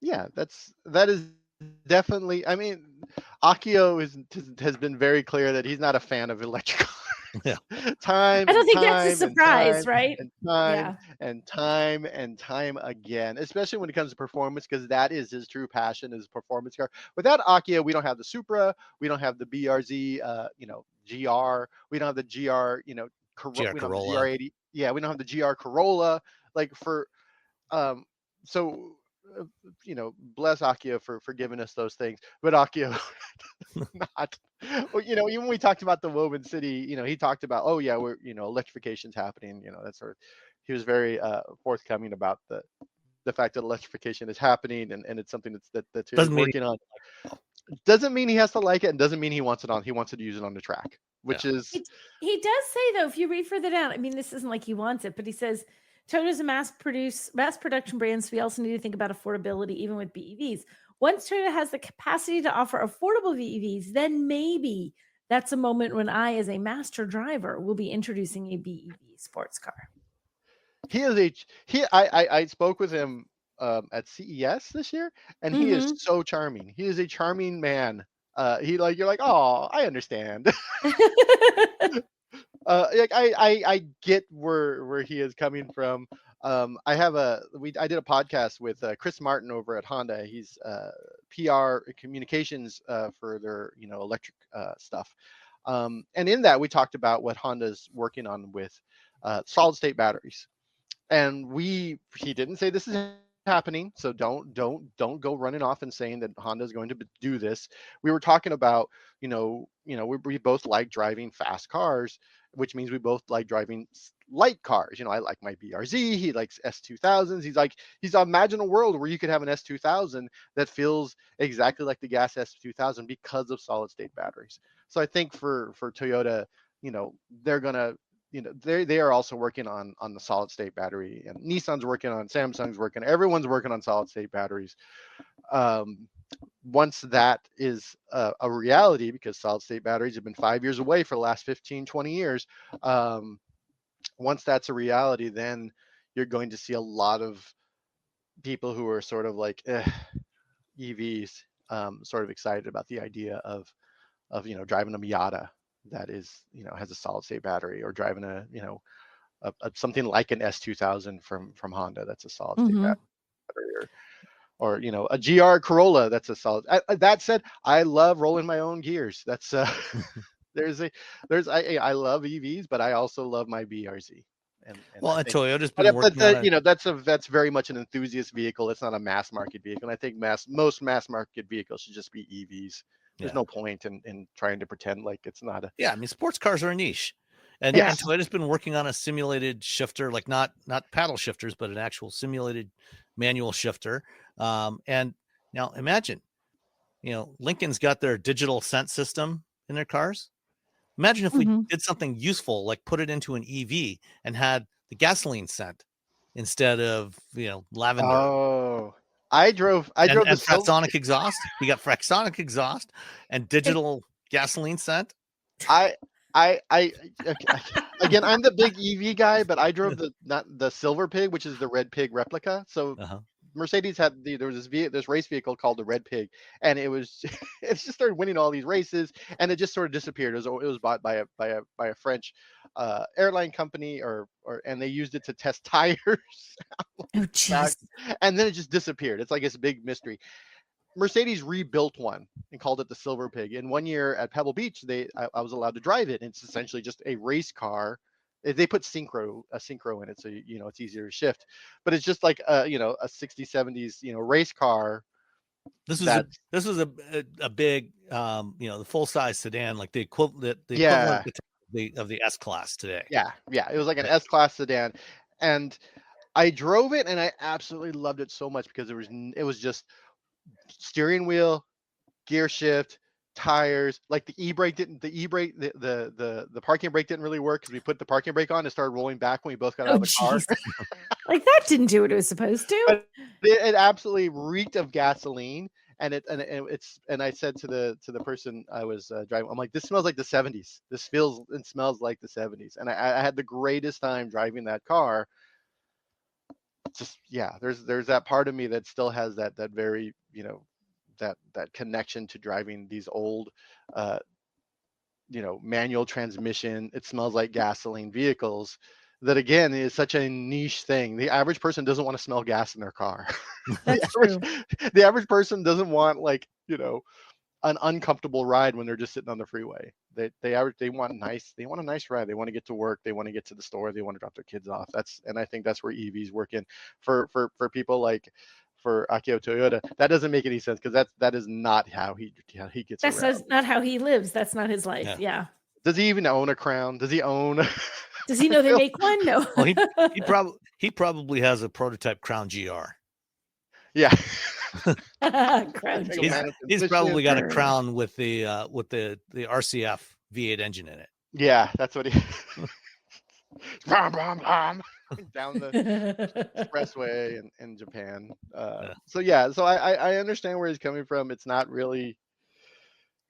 Yeah, that is definitely. I mean, Akio has been very clear that he's not a fan of electric cars. Yeah. I don't think that's a surprise, right? And time again, especially when it comes to performance, because that is his true passion, is performance car. Without Akio, we don't have the Supra, we don't have the BRZ, GR, we don't have the GR, GR Corolla. GR80. Yeah, we don't have the GR Corolla. Like so bless Akio for giving us those things, but Akio not. Well, even when we talked about the Woven City, he talked about, oh yeah, we're, electrification's happening, that sort of. He was very forthcoming about the fact that electrification is happening, and it's something that he's Doesn't mean working on. Doesn't mean he has to like it, and doesn't mean he wants to use it on the track, which is He does say, though, if you read further down, I mean, this isn't like he wants it, but he says Toyota's a mass production brand, so we also need to think about affordability, even with BEVs. Once Toyota has the capacity to offer affordable BEVs, then maybe that's a moment when I, as a master driver, will be introducing a BEV sports car. I spoke with him at CES this year, and he is so charming. He is a charming man. You're like, oh, I understand. I get where he is coming from. I did a podcast with Chris Martin over at Honda. He's PR communications for their electric stuff. And in that we talked about what Honda's working on with solid state batteries. And he didn't say this is happening, so don't go running off and saying that Honda is going to do this. We were talking about, we both like driving fast cars, which means we both like driving light cars. I like my BRZ. He likes S2000s. He's imagine a world where you could have an S2000 that feels exactly like the gas S2000 because of solid state batteries. So I think for Toyota, they're gonna. They are also working on the solid state battery, and Nissan's working on, Samsung's working, everyone's working on solid state batteries. Once that is a reality, because solid state batteries have been 5 years away for the last 15, 20 years. Once that's a reality, then you're going to see a lot of people who are sort of like EVs, sort of excited about the idea of driving a Miata that is, has a solid state battery, or driving a something like an S2000 from Honda that's a solid state battery, or a GR Corolla that's a solid. That said, I love rolling my own gears. That's I love EVs, but I also love my BRZ. And Toyota's been working on it. That's very much an enthusiast vehicle. It's not a mass market vehicle. And I think most mass market vehicles should just be EVs. There's no point in trying to pretend like it's not a. Yeah, I mean, sports cars are a niche, and Toyota's been working on a simulated shifter, like not paddle shifters, but an actual simulated manual shifter. And now imagine, Lincoln's got their digital scent system in their cars. Imagine if we did something useful, like put it into an EV and had the gasoline scent instead of lavender. Oh, I drove and Fraxonic exhaust. You got Fraxonic exhaust and digital gasoline scent. Again, I'm the big EV guy, but I drove not the Silver Pig, which is the Red Pig replica. So Mercedes had there was this race vehicle called the Red Pig, and it just started winning all these races, and it just sort of disappeared. It was bought by a French airline company, and they used it to test tires. Oh, jeez. And then it just disappeared. It's like this big mystery. Mercedes rebuilt one and called it the Silver Pig. And 1 year at Pebble Beach, I was allowed to drive it. And it's essentially just a race car. They put a synchro in it, so it's easier to shift. But it's just like a 60s, 70s race car. This was a big the full size sedan, like the equivalent of the S class today. Yeah, it was like an S class sedan, and I drove it and I absolutely loved it so much because it was just steering wheel, gear shift, tires. Like the parking brake didn't really work because we put the parking brake on and started rolling back when we both got out of the car. Like that didn't do what it was supposed to. But it absolutely reeked of gasoline. And I said to the person I was driving, I'm like, this smells like the 70s. This feels and smells like the 70s. And I had the greatest time driving that car. Just there's that part of me that still has that very that connection to driving these old manual transmission, it smells like gasoline vehicles. That again is such a niche thing. The average person doesn't want to smell gas in their car. The average person doesn't want an uncomfortable ride when they're just sitting on the freeway. They want a nice ride. They want to get to work. They want to get to the store. They want to drop their kids off. And I think that's where EVs work in for people like for Akio Toyoda. That doesn't make any sense because that is not how he gets That's around. not how he lives. That's not his life. Yeah. Does he even own a Crown? Does he own? Does he know they make one? No. Well, he probably has a prototype Crown GR. Yeah. Crown He's probably got a Crown with the RCF V8 engine in it. Yeah, that's what he. Down the expressway in Japan. So I understand where he's coming from. It's not really.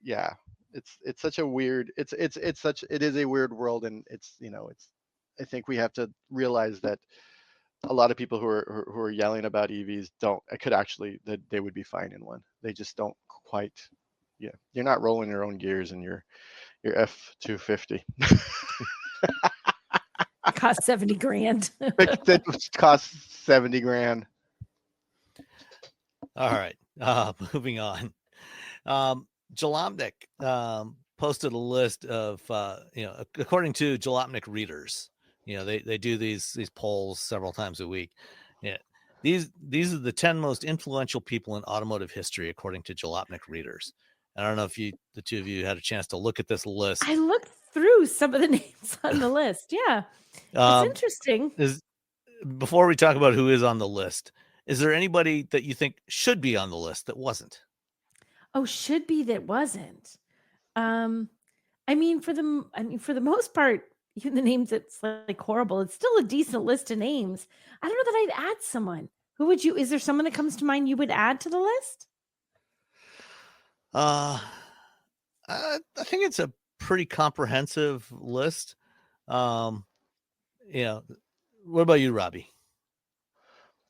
Yeah, it's such a weird. It is a weird world, and it's I think we have to realize that a lot of people who are yelling about EVs could actually that they would be fine in one. They just don't quite. Yeah, you're not rolling your own gears in your F250. Cost 70 grand. That costs 70 grand. All right. Moving on. Jalopnik posted a list of according to Jalopnik readers, they do these polls several times a week. Yeah. These are the 10 most influential people in automotive history according to Jalopnik readers. I don't know if the two of you had a chance to look at this list. I looked through some of the names on the list. Yeah. It's interesting. Before we talk about who is on the list, is there anybody that you think should be on the list that wasn't? Oh, should be that wasn't. I mean, for the most part, even the names that's like horrible, it's still a decent list of names. I don't know that I'd add someone. Who would you? Is there someone that comes to mind you would add to the list? I think it's a pretty comprehensive list. What about you, Robbie?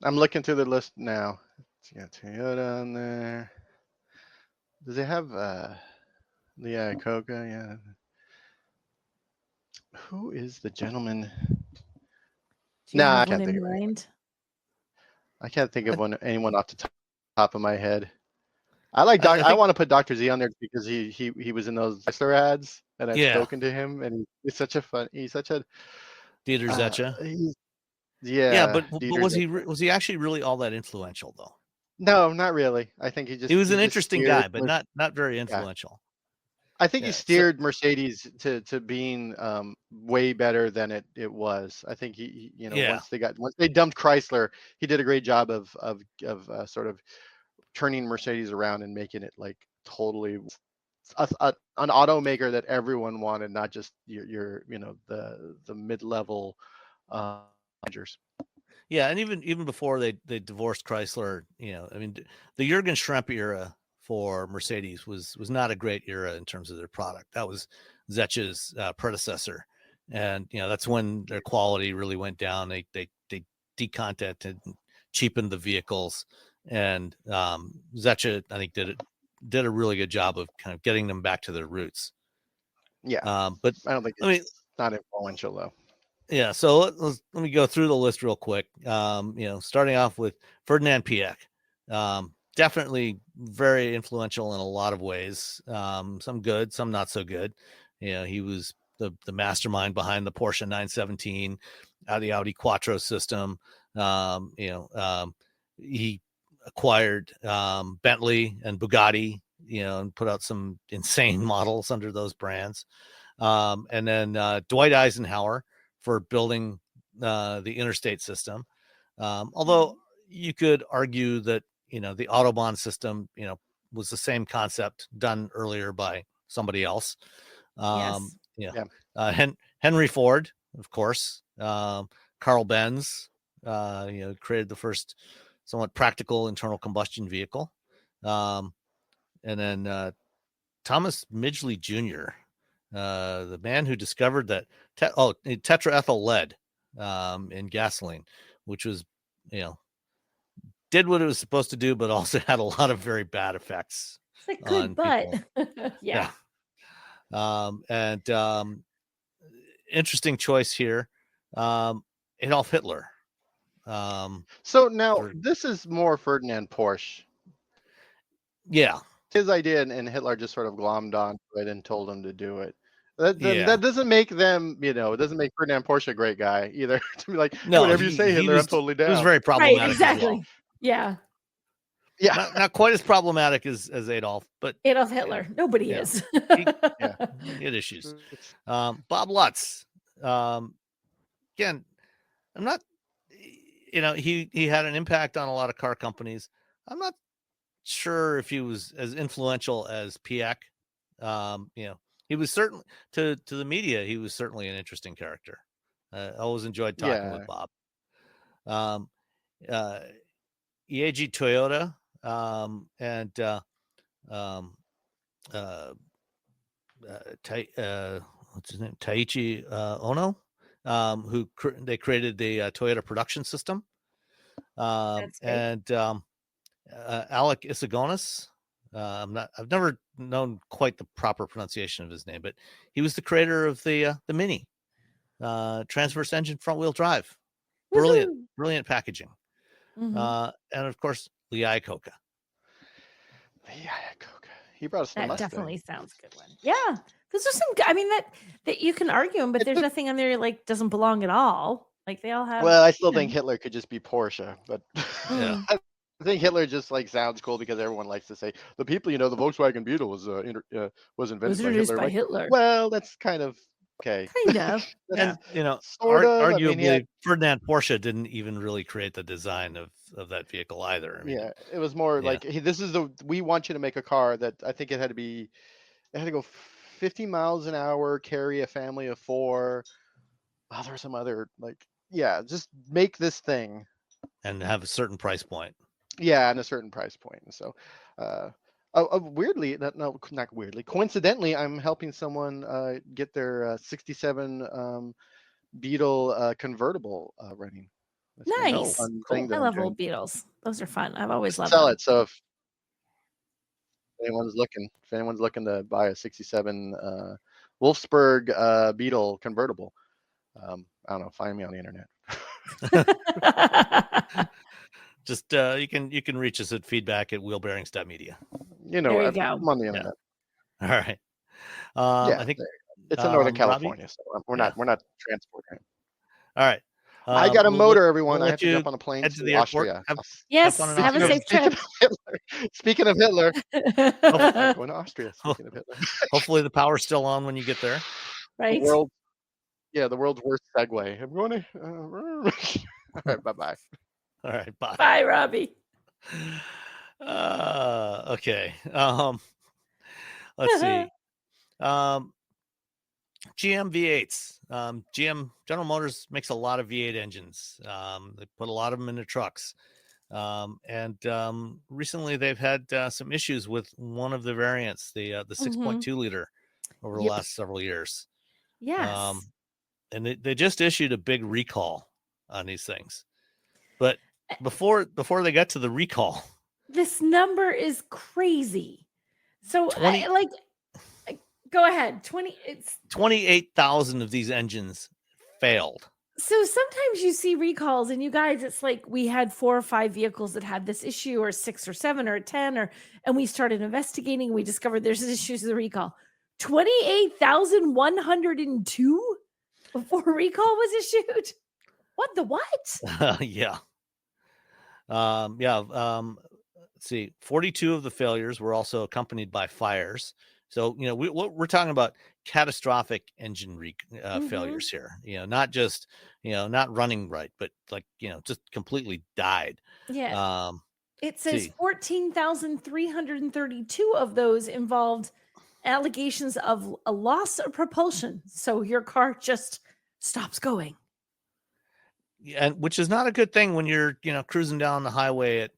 I'm looking through the list now. It's got Toyota on there. Does it have the Ioniq? Yeah. Who is the gentleman? I can't think of it. I can't think of anyone off the top of my head. I like I want to put Dr. Z on there because he was in those Chrysler ads, and I've spoken to him, and he's such a Dieter Zetsche. But was he actually really all that influential though? No, not really. I think he was an interesting guy, but not very influential. I think he steered Mercedes to being way better than it was. I think he once they dumped Chrysler, he did a great job of sort of turning Mercedes around and making it like totally an automaker that everyone wanted, not just your the mid-level managers. Yeah, and even before they divorced Chrysler, I mean, the Jürgen Schremp era for Mercedes was not a great era in terms of their product. That was Zetsche's predecessor, and that's when their quality really went down. They decontented, cheapened the vehicles, and Zetsche, I think, did a really good job of kind of getting them back to their roots. Yeah, but I don't think it's not influential though. Yeah, so let me go through the list real quick. Starting off with Ferdinand Piëch. Definitely very influential in a lot of ways. Some good, some not so good. He was the mastermind behind the Porsche 917, the Audi Quattro system. He acquired Bentley and Bugatti, and put out some insane models under those brands. And then Dwight Eisenhower for building the interstate system. Although you could argue that, the Autobahn system, was the same concept done earlier by somebody else. Henry Ford, of course, Carl Benz, created the first somewhat practical internal combustion vehicle. And then Thomas Midgley Jr., the man who discovered that tetraethyl lead in gasoline, which was, did what it was supposed to do, but also had a lot of very bad effects. It's like good, but yeah. And interesting choice here, Adolf Hitler. So now this is more Ferdinand Porsche. Yeah. His idea, and Hitler just sort of glommed onto it and told him to do it. That doesn't make them, it doesn't make Ferdinand Porsche a great guy either. To be like, whatever you say, Hitler, I'm totally down. It was very problematic. Right, exactly. Well. Yeah. Yeah. not quite as problematic as Adolf, but Adolf Hitler. Nobody yeah. is. he Yeah. had issues. It's- Bob Lutz. Again, I'm not. He had an impact on a lot of car companies. I'm not sure if he was as influential as Piak. He was certainly to the media. He was certainly an interesting character. I always enjoyed talking with Bob. Eiji Toyota and what's his name? Taiichi Ono, they created the Toyota production system. And Alec Isagonis. I've never known quite the proper pronunciation of his name, but he was the creator of the Mini transverse engine front wheel drive. Brilliant packaging. And of course, Lee Iacocca. He brought us the That Mustang. definitely sounds good one. Yeah, those are some. I mean, that you can argue them, but there's nothing on there like doesn't belong at all. Like they all have. Well, I still think Hitler could just be Porsche, but Yeah. I think Hitler just like sounds cool because everyone likes to say the people, the Volkswagen Beetle was invented by Hitler. Well, that's kind of okay. Kind of. And sort of. arguably, Ferdinand Porsche didn't even really create the design of that vehicle either. I mean, it was more like, hey, we want you to make a car that I think it had to go 50 miles an hour, carry a family of 4. Oh, there were some other just make this thing and have a certain price point. Yeah, and a certain price point. And so, weirdly, not weirdly, coincidentally, I'm helping someone get their 67 Beetle convertible running. Nice. Cool. I love old Beetles. Those are fun. I've always loved sell them. it. So if anyone's looking to buy a 67 Wolfsburg Beetle convertible, I don't know, find me on the internet. Just you can reach us at feedback@wheelbearings.media. There you go. I'm on the internet. All right. I think it's in Northern California, so we're not transporting it. All right. I got a motor, everyone. I have to jump on a plane to the Austria. Yes, have a safe trip. Speaking of Hitler, I'm going to Austria. Speaking of Hitler, hopefully the power's still on when you get there. Right. The world's worst segue. I'm going to. All right, bye. All right, bye. Bye, Robbie. Okay. Let's see. GM V8s. General Motors makes a lot of V8 engines. They put a lot of them into trucks. And recently they've had some issues with one of the variants, the 6.2 liter, over the last several years. Yes. And they just issued a big recall on these things. But before they got to the recall, this number is crazy. So go ahead. 28,000 of these engines failed. So sometimes you see recalls, and you guys, it's like we had 4 or 5 vehicles that had this issue, or 6 or 7 or 10, and we started investigating. We discovered there's issues with the recall. 28,102 before recall was issued. What the what? Yeah. Let's see. 42 of the failures were also accompanied by fires. So, we're talking about catastrophic engine failures here, not just, not running right, but just completely died. Yeah. It says 14,332 of those involved allegations of a loss of propulsion. So your car just stops going. And which is not a good thing when you're, cruising down the highway at,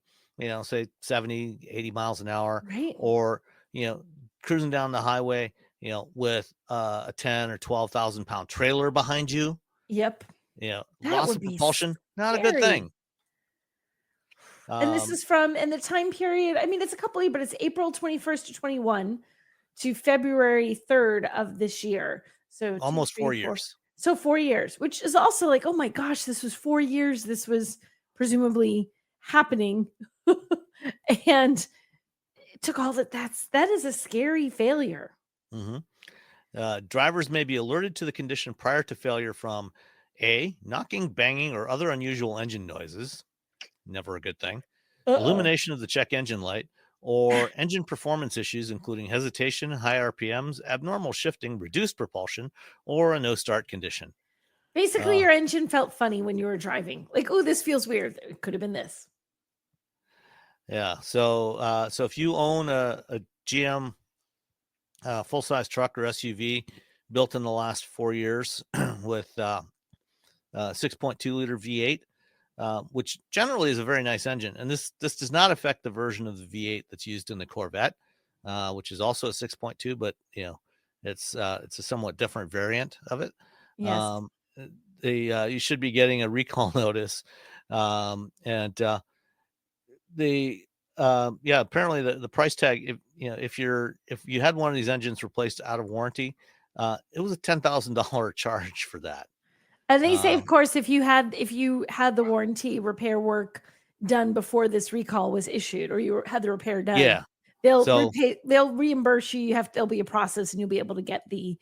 say 70, 80 miles an hour, right? Or, cruising down the highway, with a 10 or 12,000 pound trailer behind you. Yep. Loss of propulsion, not a good thing. And this is in the time period. I mean, it's a couple of, but it's April 21st to 21 to February 3rd of this year. So almost 4 years. So 4 years, which is also like, oh my gosh, this was 4 years. This was presumably happening. And it took all that is a scary failure. Mm-hmm. Drivers may be alerted to the condition prior to failure from A, knocking, banging, or other unusual engine noises. Never a good thing. illumination of the check engine light, or engine performance issues, including hesitation, high RPMs, abnormal shifting, reduced propulsion, or a no start condition. Basically, your engine felt funny when you were driving. Like, oh, this feels weird. It could have been this. Yeah. So if you own a GM full size truck or SUV built in the last 4 years with 6.2 liter V8, which generally is a very nice engine, and this does not affect the version of the V8 that's used in the Corvette, which is also a 6.2, but it's a somewhat different variant of it. Yes. You should be getting a recall notice, and apparently the price tag, if you had one of these engines replaced out of warranty, it was a $10,000 charge for that. And they say, of course, if you had the warranty repair work done before this recall was issued, or you had the repair done, they'll reimburse you. There'll be a process, and you'll be able to get the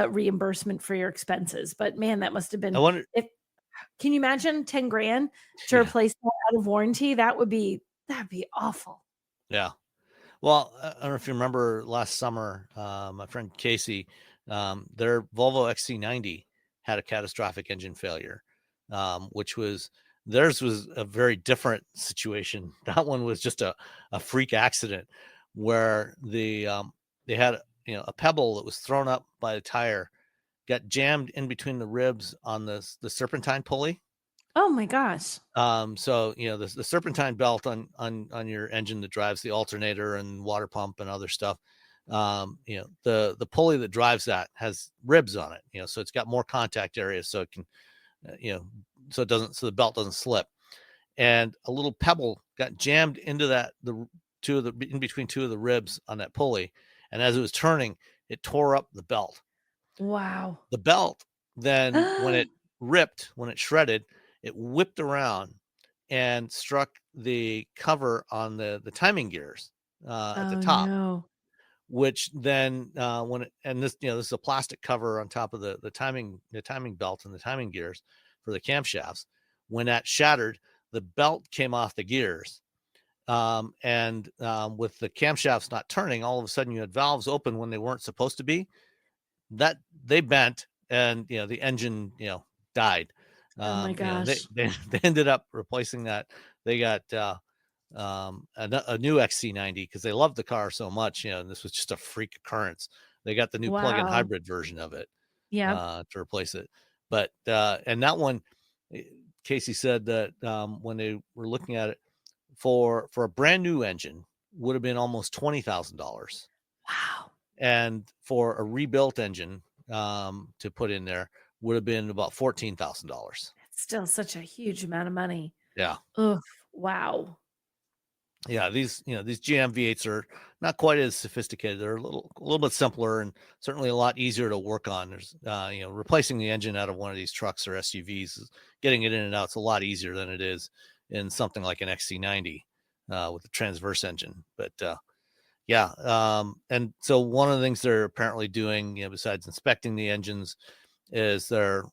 reimbursement for your expenses. But man, that must have been. I wonder. Can you imagine $10,000 to replace that out of warranty? That'd be awful. Yeah. Well, I don't know if you remember last summer, my friend Casey, their Volvo XC90 had a catastrophic engine failure, which theirs was a very different situation. That one was just a freak accident where they had a pebble that was thrown up by a tire, got jammed in between the ribs on the serpentine pulley. Oh my gosh. So the serpentine belt on your engine that drives the alternator and water pump and other stuff, the pulley that drives that has ribs on it, so it's got more contact areas, so it can so the belt doesn't slip, and a little pebble got jammed into in between two of the ribs on that pulley, and as it was turning, it tore up the belt. Wow. The belt then when it shredded, it whipped around and struck the cover on the timing gears at the top. No. Which then this is a plastic cover on top of the timing belt and the timing gears for the camshafts. When that shattered, the belt came off the gears, and with the camshafts not turning, all of a sudden you had valves open when they weren't supposed to be. That they bent, and the engine died. Oh my gosh. They ended up replacing that. They got a new XC90 because they loved the car so much, and this was just a freak occurrence. They got the new plug-in hybrid version of it, to replace it. But and that one, Casey said that when they were looking at it for a brand new engine, would have been almost $20,000. Wow. And for a rebuilt engine to put in there would have been about $14,000. It's still such a huge amount of money. Yeah. Ugh. Wow. Yeah, these GM V8s are not quite as sophisticated. They're a little bit simpler, and certainly a lot easier to work on. There's replacing the engine out of one of these trucks or SUVs, getting it in and out, it's a lot easier than it is in something like an XC90 with the transverse engine. But and so one of the things they're apparently doing, besides inspecting the engines, is they're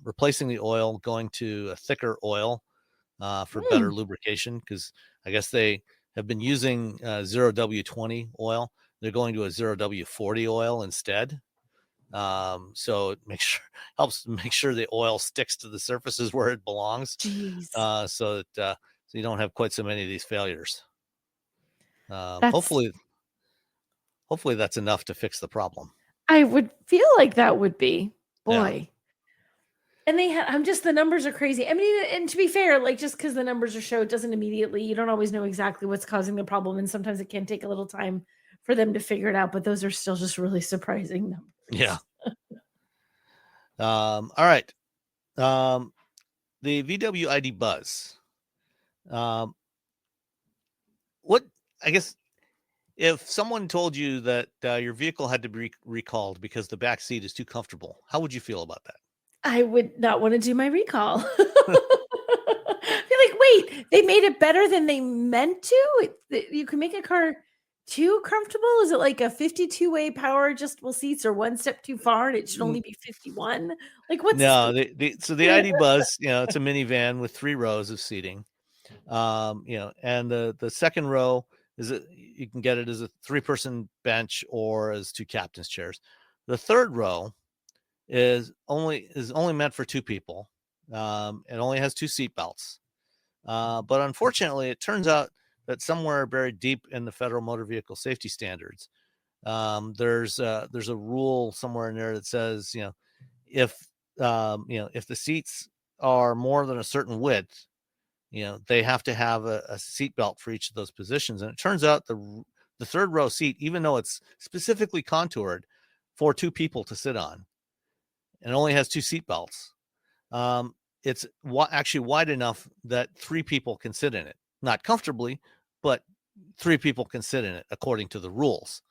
replacing the oil, going to a thicker oil for better lubrication, because I guess they have been using 0W20 oil. They're going to a 0W40 oil instead. So it helps make sure the oil sticks to the surfaces where it belongs. Jeez. So that so you don't have quite so many of these failures. Hopefully that's enough to fix the problem. I would feel like that would be. Boy. Yeah. And the numbers are crazy. I mean, and to be fair, like, just because the numbers are showed doesn't immediately, you don't always know exactly what's causing the problem. And sometimes it can take a little time for them to figure it out, but those are still just really surprising numbers. Yeah. All right. The VW ID Buzz. I guess if someone told you that your vehicle had to be recalled because the back seat is too comfortable, how would you feel about that? I would not want to do my recall. Be like, wait, they made it better than they meant to? You can make a car too comfortable? Is it like a 52-way power adjustable seats, or one step too far and it should only be 51? Like, what's no? So the ID Buzz, it's a minivan with 3 rows of seating. And the second row you can get it as a 3-person bench or as 2 captain's chairs. The third row is only meant for 2 people. It only has 2 seat belts. But unfortunately, it turns out that somewhere buried deep in the federal motor vehicle safety standards, there's a rule somewhere in there that says, if the seats are more than a certain width, they have to have a seat belt for each of those positions. And it turns out the third row seat, even though it's specifically contoured for 2 people to sit on, and only has 2 seat belts, it's actually wide enough that 3 people can sit in it, not comfortably, but 3 people can sit in it according to the rules.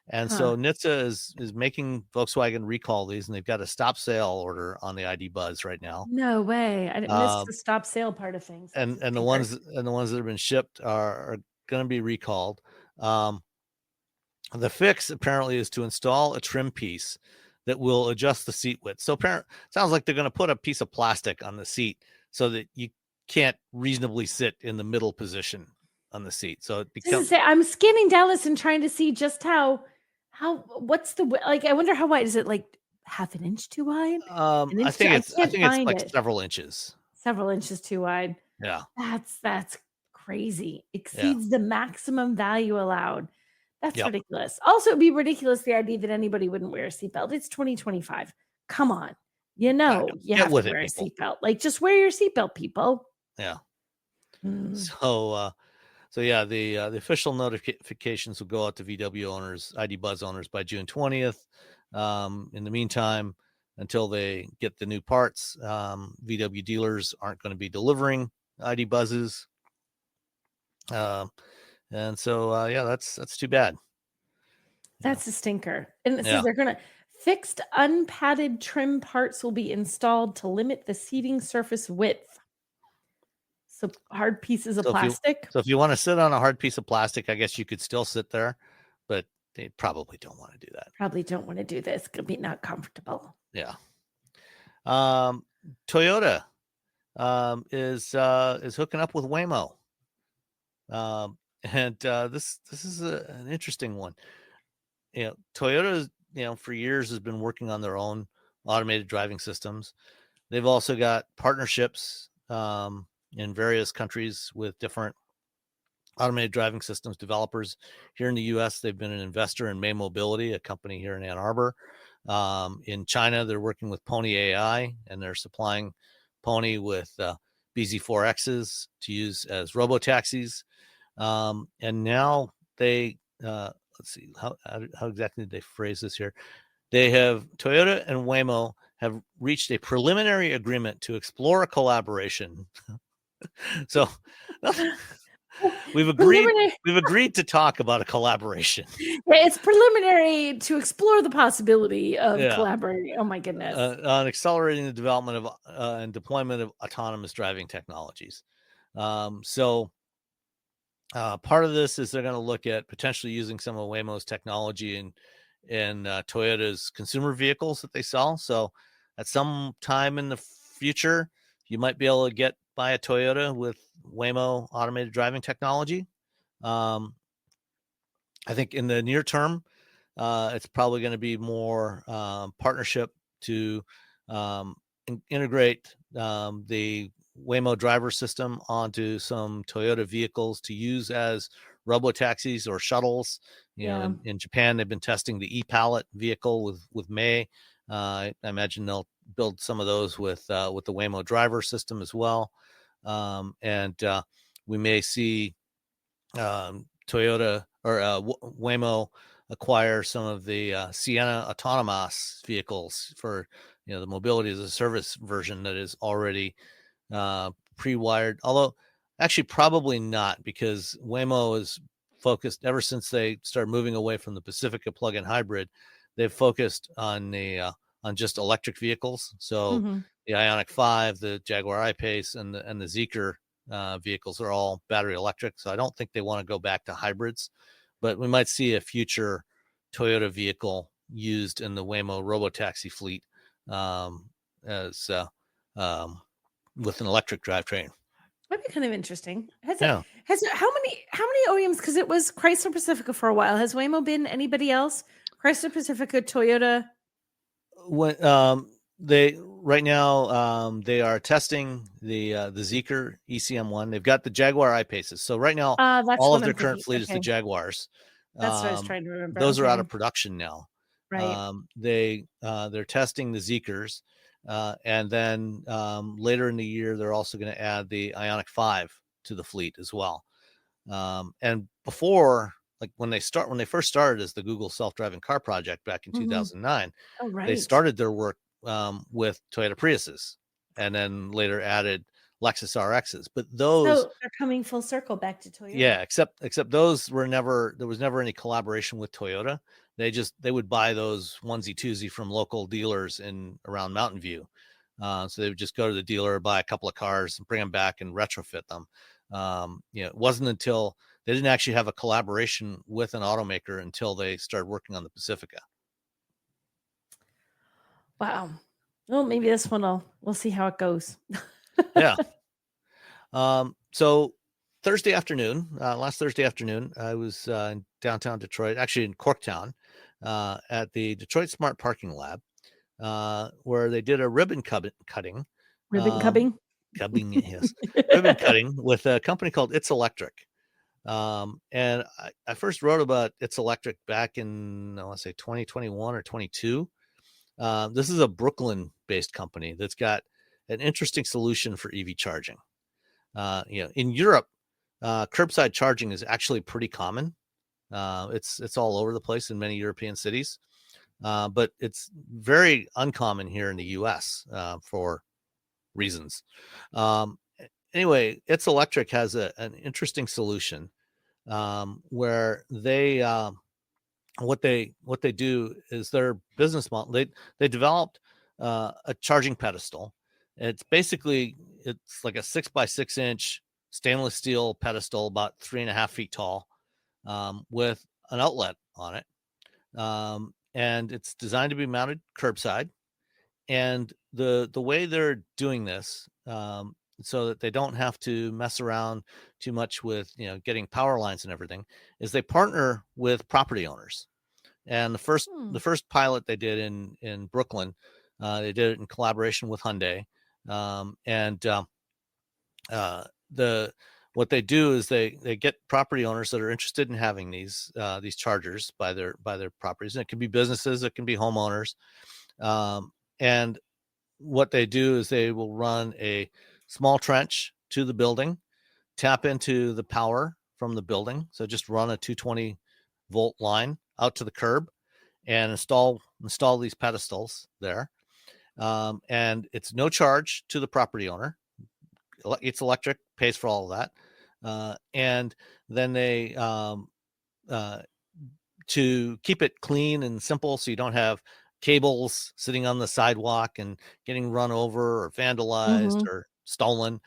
And so NHTSA is making Volkswagen recall these, and they've got a stop sale order on the ID Buzz right now. No way. I didn't miss the stop sale part of things. And the ones that have been shipped are going to be recalled. The fix apparently is to install a trim piece that will adjust the seat width. So sounds like they're going to put a piece of plastic on the seat so that you can't reasonably sit in the middle position on the seat. So it becomes. I'm scanning down this and trying to see just what's the, like, I wonder how wide is it, like half an inch too wide? I think it's like several inches. Several inches too wide. Yeah. That's crazy. Exceeds the maximum value allowed. That's ridiculous. Also, it'd be ridiculous, the idea that anybody wouldn't wear a seatbelt. It's 2025. Come on. You have to wear a seatbelt. Like, just wear your seatbelt, people. Yeah. So the official notifications will go out to VW owners, ID Buzz owners by June 20th. In the meantime, until they get the new parts, VW dealers aren't going to be delivering ID Buzzes. And so, that's too bad. That's a stinker. And it says they're going to fixed unpadded trim parts will be installed to limit the seating surface width. So hard pieces of plastic. If you want to sit on a hard piece of plastic, I guess you could still sit there, but they probably don't want to do that. Probably don't want to do this. It's going to be not comfortable. Yeah. Toyota is hooking up with Waymo. And this is an interesting one. Toyota, for years has been working on their own automated driving systems. They've also got partnerships in various countries with different automated driving systems developers. Here in the U.S., they've been an investor in May Mobility, a company here in Ann Arbor. In China, they're working with Pony AI, and they're supplying Pony with BZ4Xs to use as robo-taxis. And now they, let's see, how exactly did they phrase this here? Toyota and Waymo have reached a preliminary agreement to explore a collaboration. So we've agreed to talk about a collaboration. It's preliminary to explore the possibility of collaborating. Oh my goodness. On accelerating the development of and deployment of autonomous driving technologies. So part of this is they're going to look at potentially using some of Waymo's technology in Toyota's consumer vehicles that they sell. So at some time in the future, you might be able to buy a Toyota with Waymo automated driving technology. I think in the near term, it's probably going to be more partnership to integrate the Waymo driver system onto some Toyota vehicles to use as robo-taxis or shuttles. In Japan, they've been testing the e-Pallet vehicle with May. I imagine they'll build some of those with the Waymo driver system as well. And we may see Toyota or Waymo acquire some of the Sienna autonomous vehicles for the mobility as a service version that is already pre-wired. Although actually probably not, because Waymo is focused ever since they started moving away from the Pacifica plug-in hybrid. They've focused on just electric vehicles. So the Ioniq 5, the Jaguar I-Pace, and the Zeekr vehicles are all battery electric. So I don't think they want to go back to hybrids, but we might see a future Toyota vehicle used in the Waymo robotaxi fleet as with an electric drivetrain. That'd be kind of interesting. Yeah. How many OEMs? Because it was Chrysler Pacifica for a while. Has Waymo been anybody else? Chrysler Pacifica, Toyota. When they right now they are testing the Zeekr ECM1. They've got the Jaguar I-Paces. So right now That's all what of I'm their current thinking. fleet is the Okay, Jaguars. that's what I was trying to remember. Those are out Okay, of production now. right. They're testing the Zeekrs, and then later in the year they're also going to add the Ioniq 5 to the fleet as well. And before, like when they first started as the Google self-driving car project back in 2009, Oh, they right. started their work with Toyota Priuses, and then later added Lexus RXs. But those, So they're coming full circle back to Toyota. yeah, except those were never, there was never any collaboration with Toyota. They would buy those onesie twosie from local dealers in around Mountain View. So they would just go to the dealer, buy a couple of cars, and bring them back and retrofit them. It wasn't until they didn't actually have a collaboration with an automaker until they started working on the Pacifica. Wow. Well, maybe this one we'll see how it goes. Yeah. So last Thursday afternoon, I was in downtown Detroit, actually in Corktown, at the Detroit Smart Parking Lab, where they did a ribbon cutting. Ribbon cubbing. Yes. Ribbon cutting with a company called It's Electric. And I first wrote about It's Electric back in, I want to say 2021 or 22. This is a Brooklyn-based company that's got an interesting solution for EV charging. In Europe, curbside charging is actually pretty common. It's all over the place in many European cities, but it's very uncommon here in the U.S. For reasons. Anyway, It's Electric has an interesting solution where they what they do is their business model. They developed a charging pedestal. It's like a 6x6 inch stainless steel pedestal, about 3.5 feet tall, with an outlet on it, and it's designed to be mounted curbside. And the way they're doing this, so that they don't have to mess around too much with getting power lines and everything, is they partner with property owners. And the first pilot they did in Brooklyn, they did it in collaboration with Hyundai, and what they do is they get property owners that are interested in having these chargers by their properties, and it can be businesses, it can be homeowners, and what they do is they will run a small trench to the building, tap into the power from the building. So just run a 220 volt line out to the curb and install these pedestals there. And it's no charge to the property owner. It's Electric pays for all of that. And then they, to keep it clean and simple, so you don't have cables sitting on the sidewalk and getting run over or vandalized or stolen.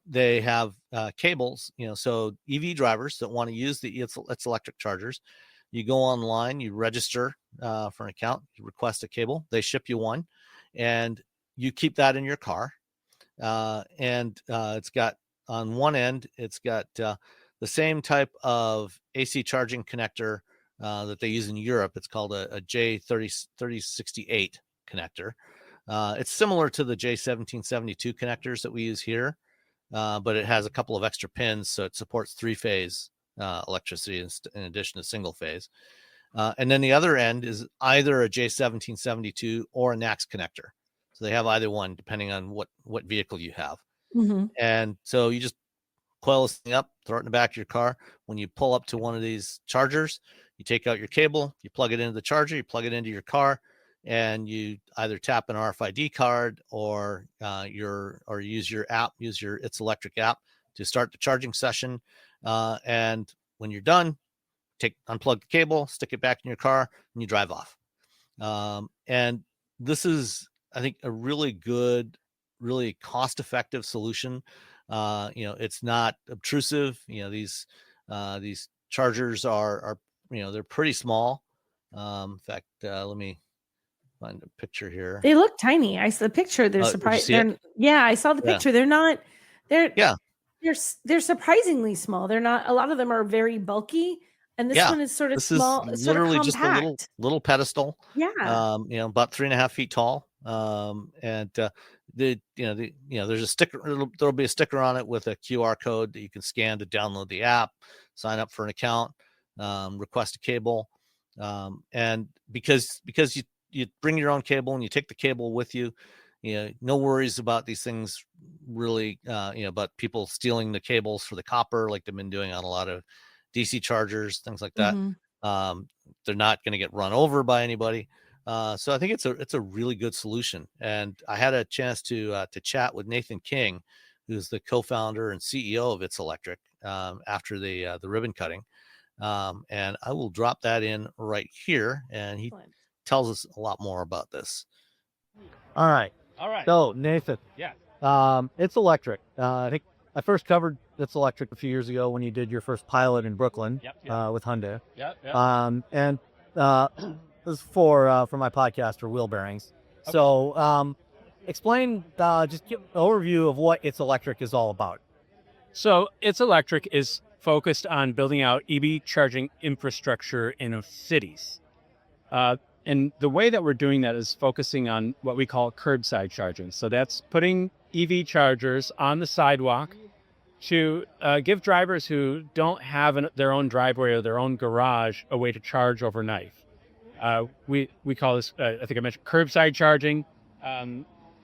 They have cables, so EV drivers that want to use the It's Electric chargers, you go online, you register for an account, you request a cable, they ship you one, and you keep that in your car. And it's got, on one end, it's got the same type of AC charging connector that they use in Europe. It's called a J3068 connector. It's similar to the J1772 connectors that we use here, but it has a couple of extra pins, so it supports three-phase electricity in addition to single phase. And then the other end is either a J1772 or a NACS connector. So they have either one depending on what vehicle you have. And so you just coil this thing up, throw it in the back of your car. When you pull up to one of these chargers, you take out your cable, you plug it into the charger, you plug it into your car, and you either tap an RFID card or use your app, use your It's Electric app to start the charging session. And when you're done, unplug the cable, stick it back in your car, and you drive off. And this is, I think, a really good, really cost-effective solution. It's not obtrusive. These chargers are they're pretty small. In fact, let me find a picture here. They look tiny. I saw the picture. They're surprised. Yeah, I saw the picture. They're not They're Yeah. they're surprisingly small. They're not. A lot of them are very bulky, and this Yeah. one is sort of This is small, sort of literally just a compact. little pedestal. Yeah. About 3.5 feet tall. And there's a sticker. There'll be a sticker on it with a QR code that you can scan to download the app, sign up for an account, request a cable, and because you bring your own cable and you take the cable with you, no worries about these things really. About people stealing the cables for the copper like they've been doing on a lot of DC chargers, things like that. They're not going to get run over by anybody. So I think it's a really good solution. And I had a chance to chat with Nathan King, who's the co-founder and CEO of It's Electric, after the ribbon cutting. And I will drop that in right here, and he tells us a lot more about this. All right. So Nathan, It's Electric. I think I first covered It's Electric a few years ago when you did your first pilot in Brooklyn with Hyundai. And this is for my podcast for wheel bearings. Okay. So explain, just give an overview of what It's Electric is all about. So It's Electric is focused on building out EV charging infrastructure in cities. And the way that we're doing that is focusing on what we call curbside charging. So that's putting EV chargers on the sidewalk to give drivers who don't have their own driveway or their own garage a way to charge overnight. We call this, I think I mentioned, curbside charging.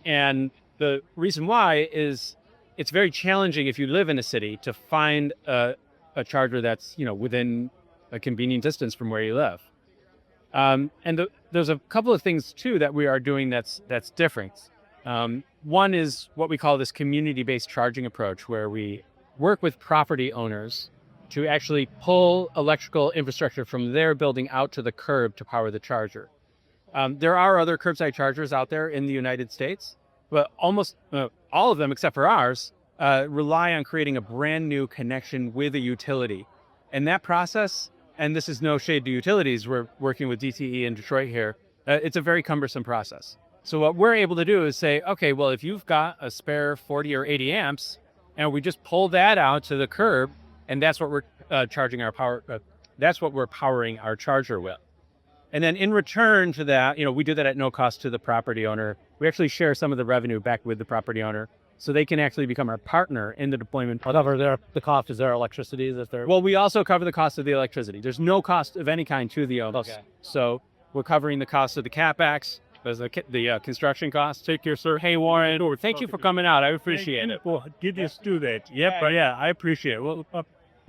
And the reason why is it's very challenging if you live in a city to find a charger that's within a convenient distance from where you live. There's a couple of things too that we are doing that's different. One is what we call this community-based charging approach, where we work with property owners to actually pull electrical infrastructure from their building out to the curb to power the charger. There are other curbside chargers out there in the United States, but almost all of them, except for ours, rely on creating a brand new connection with a utility. And that process, and this is no shade to utilities, we're working with DTE in Detroit here, it's a very cumbersome process. So what we're able to do is say, okay, well, if you've got a spare 40 or 80 amps, and we just pull that out to the curb, and that's what we're charging our power, that's what we're powering our charger with. And then in return to that, we do that at no cost to the property owner. We actually share some of the revenue back with the property owner, so they can actually become our partner in the deployment. Whatever the cost is, their electricity is there. Well, we also cover the cost of the electricity. There's no cost of any kind to the owners. Okay. So we're covering the cost of the CapEx, there's the construction costs. Take care, sir. Hey, Warren. Thank you for coming out. I appreciate it. Well, did this do that? Yep, but yeah, I appreciate it. We'll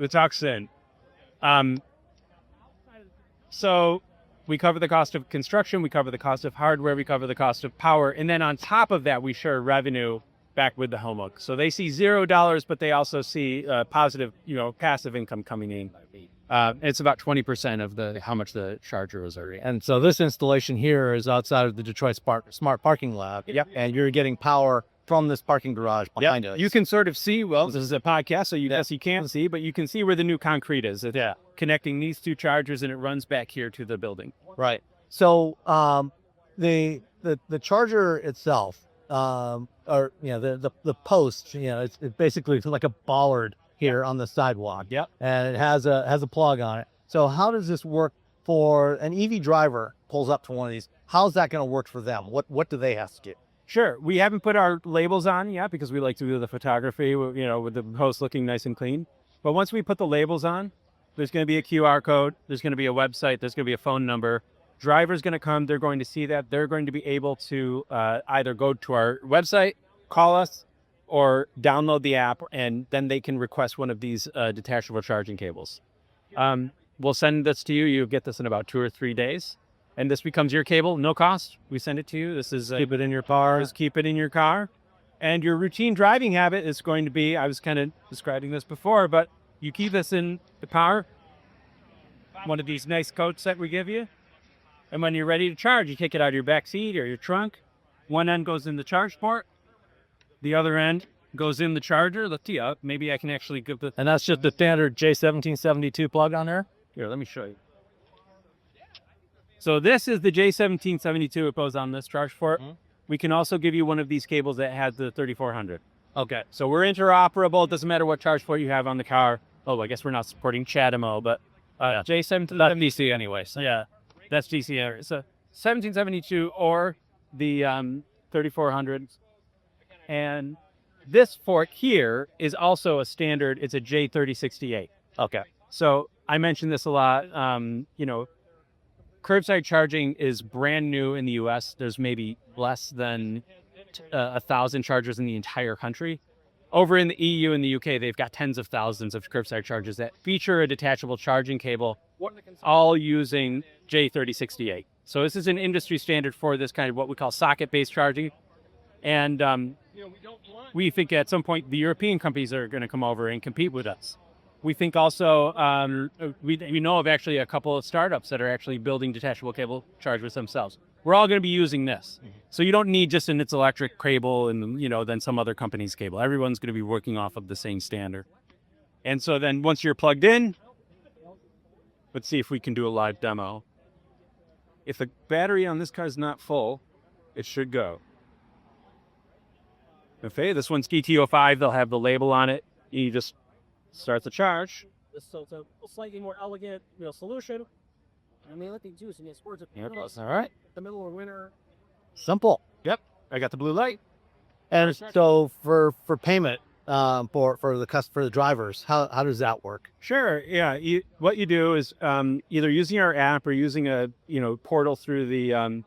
talk soon. So we cover the cost of construction, we cover the cost of hardware, we cover the cost of power, and then on top of that, we share revenue back with the homeowner. So they see $0, but they also see positive, passive income coming in. It's about 20% of how much the charger is earning. And so this installation here is outside of the Detroit Smart Parking Lab. Yep. And you're getting power from this parking garage behind us. You can sort of see, this is a podcast, so you can't see, but you can see where the new concrete is. It's connecting these two chargers, and it runs back here to the building. Right. So the charger itself, or the post, it's basically like a bollard here on the sidewalk. Yep. And it has a plug on it. So how does this work for an EV driver pulls up to one of these? How's that going to work for them? What do they have to do? Sure. We haven't put our labels on yet because we like to do the photography, with the post looking nice and clean. But once we put the labels on, there's going to be a QR code. There's going to be a website. There's going to be a phone number. Driver's going to come. They're going to see that. They're going to be able to either go to our website, call us, or download the app, and then they can request one of these detachable charging cables. We'll send this to you. You'll get this in about 2 or 3 days. And this becomes your cable, no cost. We send it to you. This is keep it in your car. Just keep it in your car. And your routine driving habit is going to be, I was kind of describing this before, but you keep this in the car, one of these nice coats that we give you. And when you're ready to charge, you take it out of your back seat or your trunk. One end goes in the charge port. The other end goes in the charger. Let's see, maybe I can actually give the... And that's just the standard J1772 plug on there? Here, let me show you. So this is the J1772. It goes on this charge port. Mm-hmm. We can also give you one of these cables that has the 3400. Okay, so we're interoperable. It doesn't matter what charge port you have on the car. Oh, I guess we're not supporting CHAdeMO, but J7 DC anyway. So yeah, that's DC. So 1772 or the 3400. And this fork here is also a standard. It's a J3068. Okay. So I mentioned this a lot. Curbside charging is brand new in the U.S. There's maybe less than 1,000 chargers in the entire country. Over in the EU and the UK, they've got tens of thousands of curbside chargers that feature a detachable charging cable, all using J3068. So this is an industry standard for this kind of what we call socket-based charging. And we think at some point the European companies are going to come over and compete with us. We think also, we know of actually a couple of startups that are actually building detachable cable chargers themselves. We're all going to be using this. So you don't need just an It's Electric cable and, then some other company's cable. Everyone's going to be working off of the same standard. And so then once you're plugged in, let's see if we can do a live demo. If the battery on this car is not full, it should go. Okay, this one's GT05. They'll have the label on it. You just start the charge. This is a slightly more elegant, solution. I mean, let me do some words of All right. the middle of winter. Simple. Yep, I got the blue light. And so for payment for the drivers, how does that work? Sure. Yeah. What you do is either using our app or using a portal through the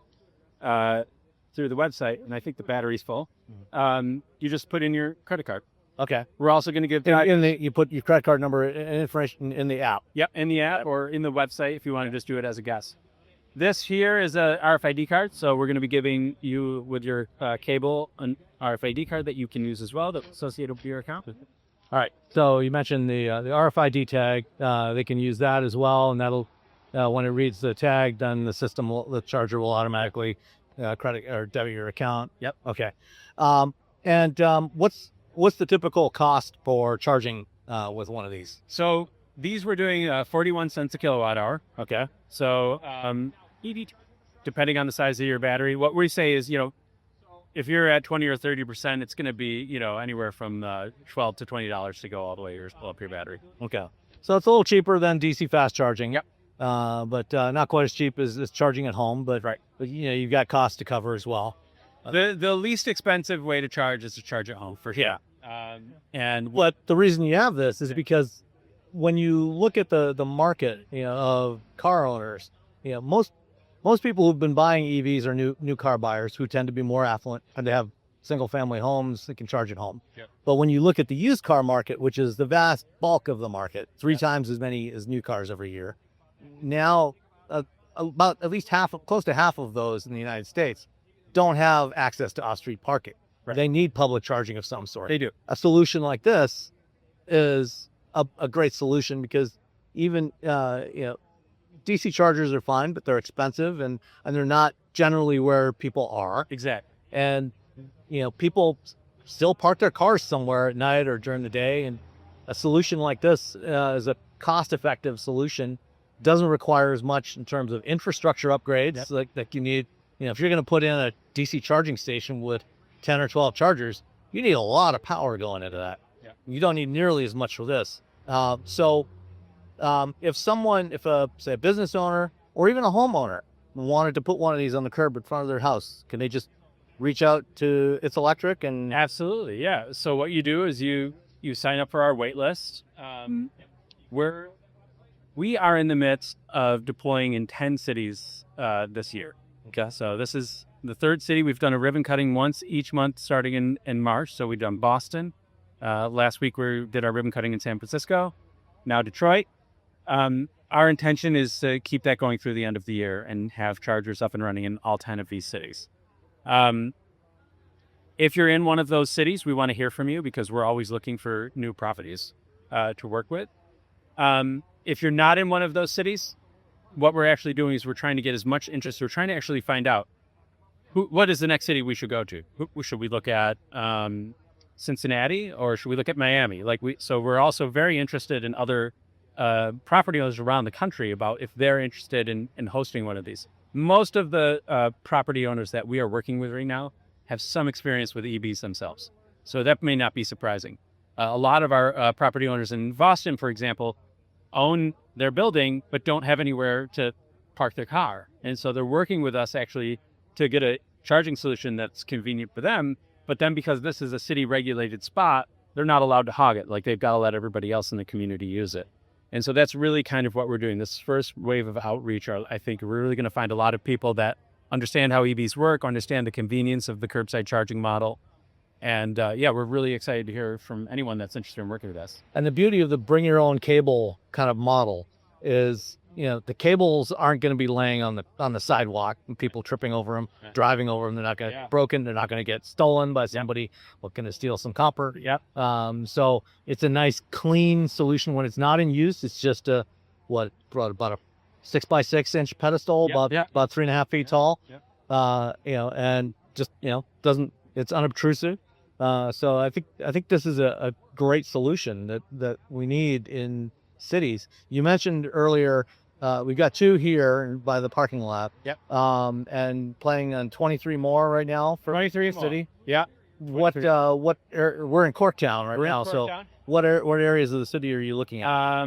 website, and I think the battery's full. You just put in your credit card. Okay. We're also going to give you put your credit card number and information in the app. Yep, in the app or in the website if you want to just do it as a guest. This here is a RFID card, so we're going to be giving you with your cable an RFID card that you can use as well that's associated with your account. All right. So you mentioned the RFID tag. They can use that as well, and that'll when it reads the tag, then the charger will automatically credit or debit your account. Yep. Okay. What's the typical cost for charging with one of these? So these we're doing 41 cents a kilowatt hour. Okay. So depending on the size of your battery, what we say is, if you're at 20 or 30%, it's going to be, anywhere from $12 to $20 to go all the way or pull up your battery. Okay. So it's a little cheaper than DC fast charging. Yep. But not quite as cheap as charging at home. But right. But you've got costs to cover as well. The least expensive way to charge is to charge at home for sure. Yeah. But the reason you have this is because when you look at the market, of car owners, most people who've been buying EVs are new car buyers who tend to be more affluent and they have single family homes that can charge at home. Yep. But when you look at the used car market, which is the vast bulk of the market, three times as many as new cars every year, now about at least close to half of those in the United States don't have access to off-street parking. Right. They need public charging of some sort. They do. A solution like this is a great solution because even DC chargers are fine, but they're expensive and they're not generally where people are. Exactly. And people still park their cars somewhere at night or during the day, and a solution like this is a cost-effective solution. Doesn't require as much in terms of infrastructure upgrades like you need. If you're going to put in a DC charging station with 10 or 12 chargers, you need a lot of power going into that. Yeah. You don't need nearly as much for this. If say a business owner or even a homeowner wanted to put one of these on the curb in front of their house, can they just reach out to It's Electric? And absolutely, yeah. So what you do is you sign up for our wait list. We are in the midst of deploying in 10 cities this year. Okay. So this is the third city. We've done a ribbon cutting once each month starting in March. So we've done Boston. Last week we did our ribbon cutting in San Francisco. Now Detroit. Our intention is to keep that going through the end of the year and have chargers up and running in all 10 of these cities. If you're in one of those cities, we want to hear from you because we're always looking for new properties to work with. If you're not in one of those cities, what we're actually doing is we're trying to get as much interest. We're trying to actually find out what is the next city we should go to. Should we look at Cincinnati or should we look at Miami? So we're also very interested in other property owners around the country about if they're interested in hosting one of these. Most of the property owners that we are working with right now have some experience with EVs themselves. So that may not be surprising. A lot of our property owners in Boston, for example, own their building, but don't have anywhere to park their car. And so they're working with us actually to get a charging solution that's convenient for them. But then because this is a city regulated spot, they're not allowed to hog it. Like they've got to let everybody else in the community use it. And so that's really kind of what we're doing. This first wave of outreach, I think we're really going to find a lot of people that understand how EVs work, understand the convenience of the curbside charging model. And we're really excited to hear from anyone that's interested in working with us. And the beauty of the bring your own cable kind of model is, the cables aren't going to be laying on the sidewalk and people tripping over them, driving over them. They're not going to get broken. They're not going to get stolen by somebody looking to steal some copper. So it's a nice clean solution when it's not in use. It's just about a 6x6 inch pedestal, about 3.5 feet tall. And just, it's unobtrusive. So I think this is a great solution that we need in cities. You mentioned earlier, we've got 2 here by the parking lot. And planning on 23 more right now for 23 city. We're in Corktown right now. So what areas of the city are you looking at?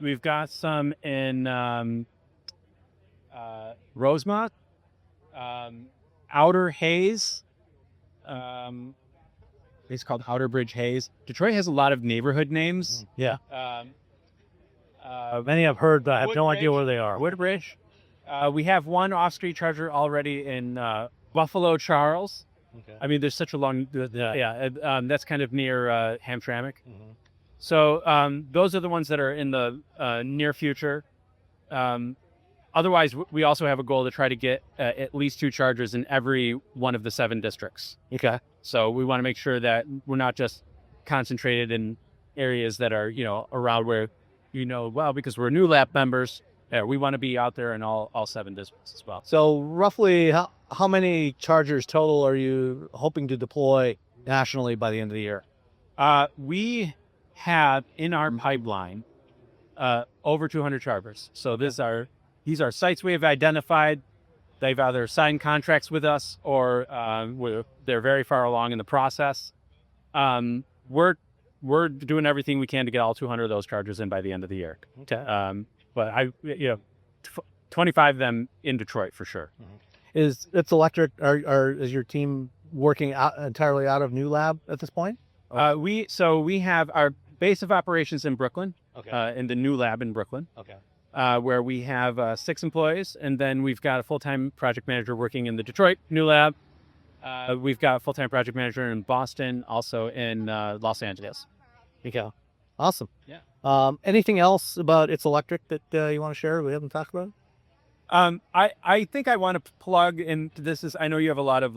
We've got some in Rosemont, Outer Hayes. It's called Outer Bridge Hayes. Detroit has a lot of neighborhood names. Many I've heard, but I have no idea where they are. Woodbridge. We have one off-street charger already in Buffalo Charles. I mean, there's such a long, that's kind of near Hamtramck. So those are the ones that are in the near future. Otherwise, we also have a goal to try to get at least 2 chargers in every one of the 7 districts. Okay. So we want to make sure that we're not just concentrated in areas that are, around where, because we're new lab members, we want to be out there in all 7 districts as well. So roughly how many chargers total are you hoping to deploy nationally by the end of the year? We have in our pipeline over 200 chargers. So these are sites we have identified. They've either signed contracts with us or they're very far along in the process. We're doing everything we can to get all 200 of those chargers in by the end of the year. Okay. But 25 of them in Detroit for sure. Is It's Electric, is your team working entirely out of New Lab at this point? We have our base of operations in Brooklyn, in the new lab in Brooklyn. Where we have 6 employees, and then we've got a full-time project manager working in the Detroit new lab. We've got a full-time project manager in Boston, also in Los Angeles. Okay. Awesome. Yeah. Anything else about It's Electric that you want to share we haven't talked about? I think I want to plug into this. I know you have a lot of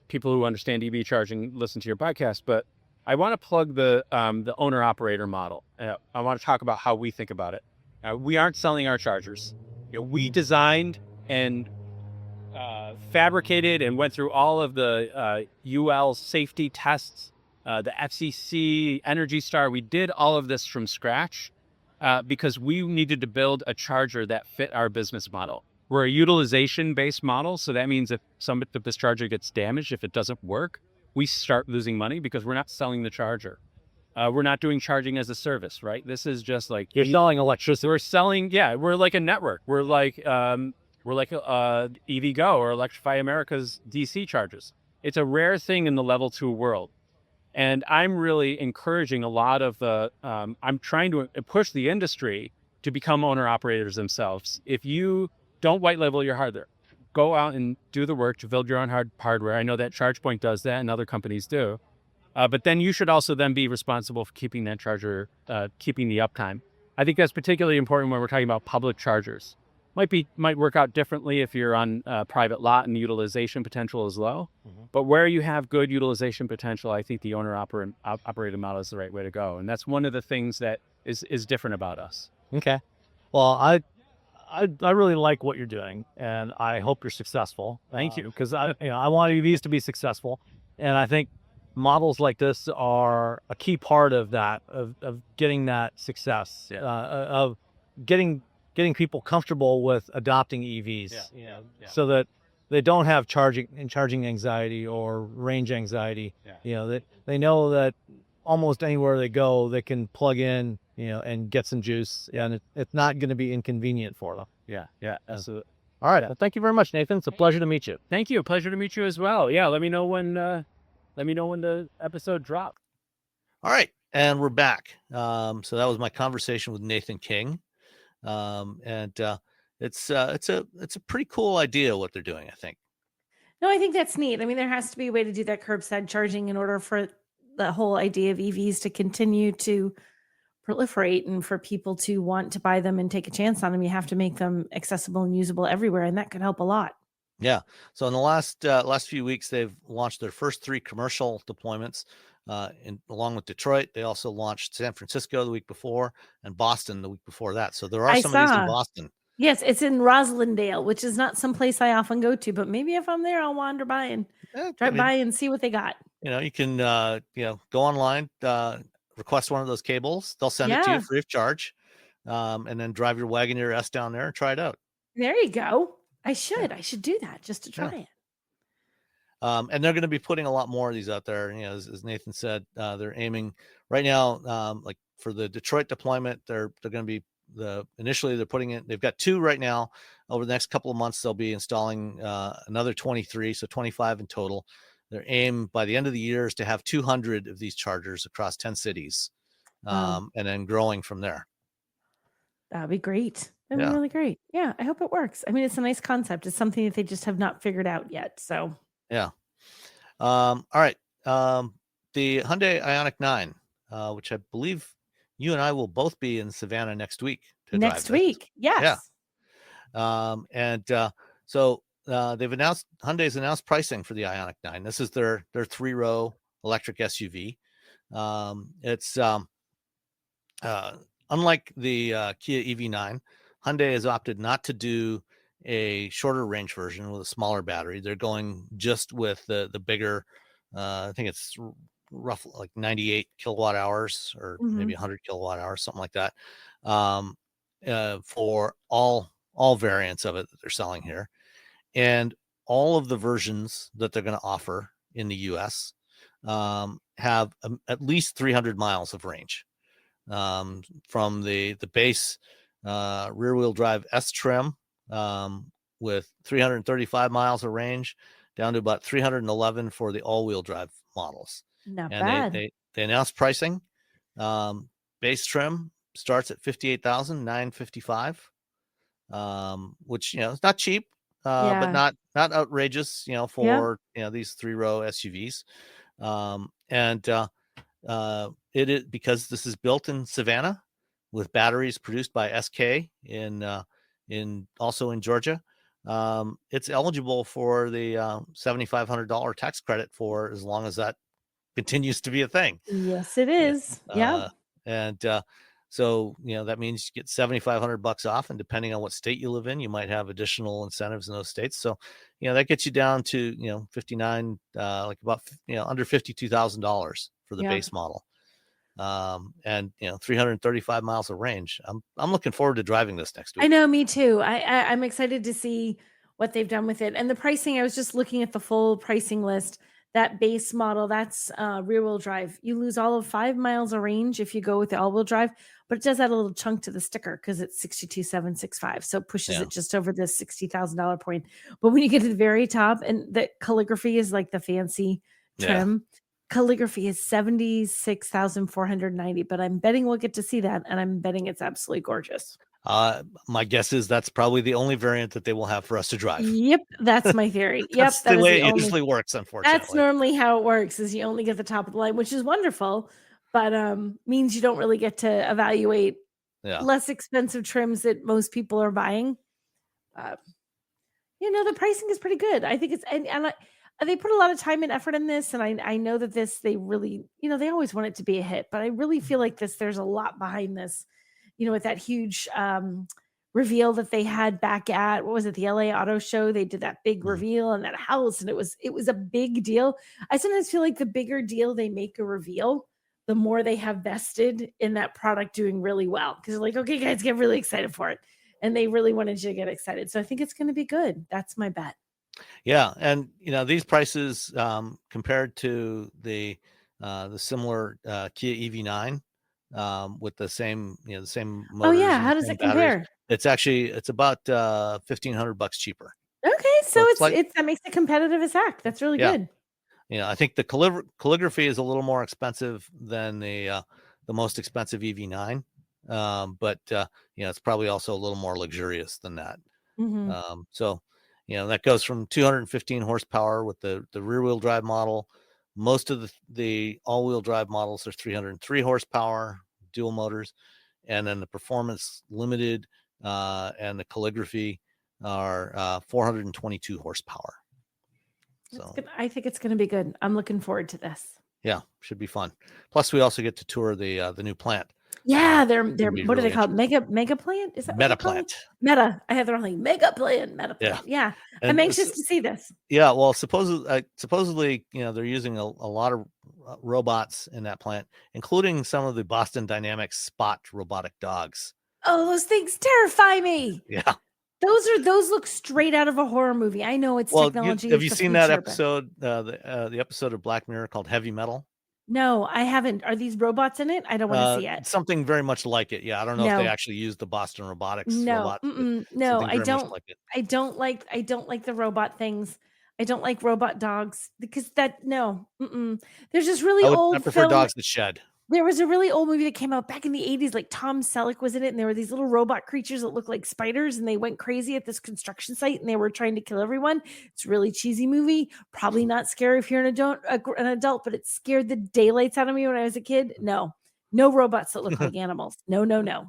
people who understand EV charging listen to your podcast, but I want to plug the owner-operator model. I want to talk about how we think about it. We aren't selling our chargers. We designed and fabricated and went through all of the UL safety tests, the FCC, Energy Star. We did all of this from scratch because we needed to build a charger that fit our business model. We're a utilization-based model, so that means if this charger gets damaged, if it doesn't work, we start losing money because we're not selling the charger. We're not doing charging as a service, right? This is just like you're selling electricity. We're selling, we're like a network. We're like EV Go or Electrify America's DC chargers. It's a rare thing in the level 2 world. And I'm really encouraging a lot of I'm trying to push the industry to become owner operators themselves. If you don't white label your hardware, go out and do the work to build your own hardware. I know that ChargePoint does that and other companies do. But then you should also then be responsible for keeping that charger, keeping the uptime. I think that's particularly important when we're talking about public chargers. Might work out differently if you're on a private lot and the utilization potential is low. But where you have good utilization potential, I think the owner-operated model is the right way to go. And that's one of the things that is different about us. Okay. Well, I really like what you're doing, and I hope you're successful. Thank you. Because I want EVs to be successful, and I think models like this are a key part of that, of getting that success, of getting people comfortable with adopting EVs, so that they don't have charging anxiety or range anxiety. Yeah. You know, they know that almost anywhere they go, they can plug in, you know, and get some juice, and it's not going to be inconvenient for them. Yeah, absolutely. All right. Well, thank you very much, Nathan. It's a pleasure to meet you. Thank you. Pleasure to meet you as well. Yeah, let me know when the episode drops. All right, and we're back. So that was my conversation with Nathan King, and it's a pretty cool idea what they're doing, I think. No, I think that's neat. I mean, there has to be a way to do that curbside charging in order for the whole idea of EVs to continue to proliferate and for people to want to buy them and take a chance on them. You have to make them accessible and usable everywhere, and that could help a lot. Yeah. So in the last few weeks, they've launched their first 3 commercial deployments. Along with Detroit, they also launched San Francisco the week before and Boston the week before that. So there are some of these in Boston. Yes, it's in Roslindale, which is not some place I often go to, but maybe if I'm there, I'll wander by and drive by and see what they got. You know, you can go online, request one of those cables. They'll send it to you free of charge, and then drive your Wagoneer S down there and try it out. There you go. I should do that just to try it. And they're going to be putting a lot more of these out there. You know, as Nathan said, they're aiming right now, like for the Detroit deployment, they're going to be initially they're putting it. They've got 2 right now. Over the next couple of months, they'll be installing another 23, so 25 in total. Their aim by the end of the year is to have 200 of these chargers across 10 cities, and then growing from there. That'd be great. That'd be really great. Yeah, I hope it works. I mean, it's a nice concept. It's something that they just have not figured out yet. So yeah. All right. The Hyundai Ioniq 9, which I believe you and I will both be in Savannah next week. Next week, yes. Yeah. So Hyundai's announced pricing for the Ioniq 9. This is their 3-row electric SUV. It's unlike the Kia EV9, Hyundai has opted not to do a shorter range version with a smaller battery. They're going just with the bigger, I think it's roughly like 98 kilowatt hours or maybe 100 kilowatt hours, something like that, for all variants of it that they're selling here. And all of the versions that they're going to offer in the US have at least 300 miles of range, from the base rear-wheel drive S trim, with 335 miles of range down to about 311 for the all-wheel drive models. Not bad. They announced pricing. Base trim starts at $58,955, which, it's not cheap, but not outrageous, for these 3-row SUVs. It is, because this is built in Savannah with batteries produced by SK also in Georgia. It's eligible for the $7,500 tax credit for as long as that continues to be a thing. Yes, it is. So that means you get $7,500 off, and depending on what state you live in, you might have additional incentives in those states. So that gets you down to 59, like about under $52,000 for the base model, and 335 miles of range. I'm looking forward to driving this next week. I know, me too. I'm excited to see what they've done with it. And the pricing, I was just looking at the full pricing list. That base model, that's rear-wheel drive. You lose all of 5 miles of range if you go with the all-wheel drive, but it does add a little chunk to the sticker because it's 62,765. So it pushes it just over the $60,000 point. But when you get to the very top, and the calligraphy is like the fancy trim, calligraphy is 76,490. But I'm betting we'll get to see that, and I'm betting it's absolutely gorgeous. My guess is that's probably the only variant that they will have for us to drive. Yep, that's my theory. That's the way it usually works, unfortunately. That's normally how it works, is you only get the top of the line, which is wonderful, but means you don't really get to evaluate less expensive trims that most people are buying. The pricing is pretty good. I think it's and they put a lot of time and effort in this, and I know that they really, they always want it to be a hit, but I really feel like there's a lot behind this. With that huge reveal that they had back at, what was it, the LA Auto Show? They did that big reveal in that house, and it was a big deal. I sometimes feel like the bigger deal they make a reveal, the more they have vested in that product doing really well. Because they're like, okay, guys, get really excited for it. And they really wanted you to get excited. So I think it's going to be good. That's my bet. Yeah, and these prices compared to the similar Kia EV9 with the same the same Oh motors yeah, and how the does same it batteries. compare? It's about $1,500 cheaper. Okay, so So it's it's like it's that makes it competitive as heck. That's really yeah, good. I think the calligraphy is a little more expensive than the most expensive EV9, but it's probably also a little more luxurious than that. Hmm. So, that goes from 215 horsepower with the rear wheel drive model. Most of the all wheel drive models are 303 horsepower, dual motors, and then the performance limited and the calligraphy are 422 horsepower. That's So, good. I think it's going to be good. I'm looking forward to this. yeah, should be fun. Plus, we also get to tour the new plant. Yeah, they're It's gonna be what are they really called? interesting. Mega plant? Is that what Meta they're called? plant. Meta. I have the wrong thing. Mega plant. Meta Yeah, plant. Yeah, I'm and anxious to see this. yeah, well, supposedly, they're using a lot of robots in that plant, including some of the Boston Dynamics Spot robotic dogs. Oh, those things terrify me. Yeah. Those look straight out of a horror movie. I know it's Well, technology have is you the seen that future, but episode, the episode of Black Mirror called Heavy Metal? no, I haven't. Are these robots in it? I don't want to see it. Something very much like it. Yeah, I don't know if they No, actually used the Boston Robotics no, robots, but no. something very much like it. I don't like. I don't like the robot things. I don't like robot dogs because that no. There's this really I old prefer film. dogs that shed. There was a really old movie that came out back in the 80s, like Tom Selleck was in it, and there were these little robot creatures that looked like spiders, and they went crazy at this construction site, and they were trying to kill everyone. It's a really cheesy movie, probably not scary if you're an adult, but it scared the daylights out of me when I was a kid. No, no robots that look like animals. No, no, no.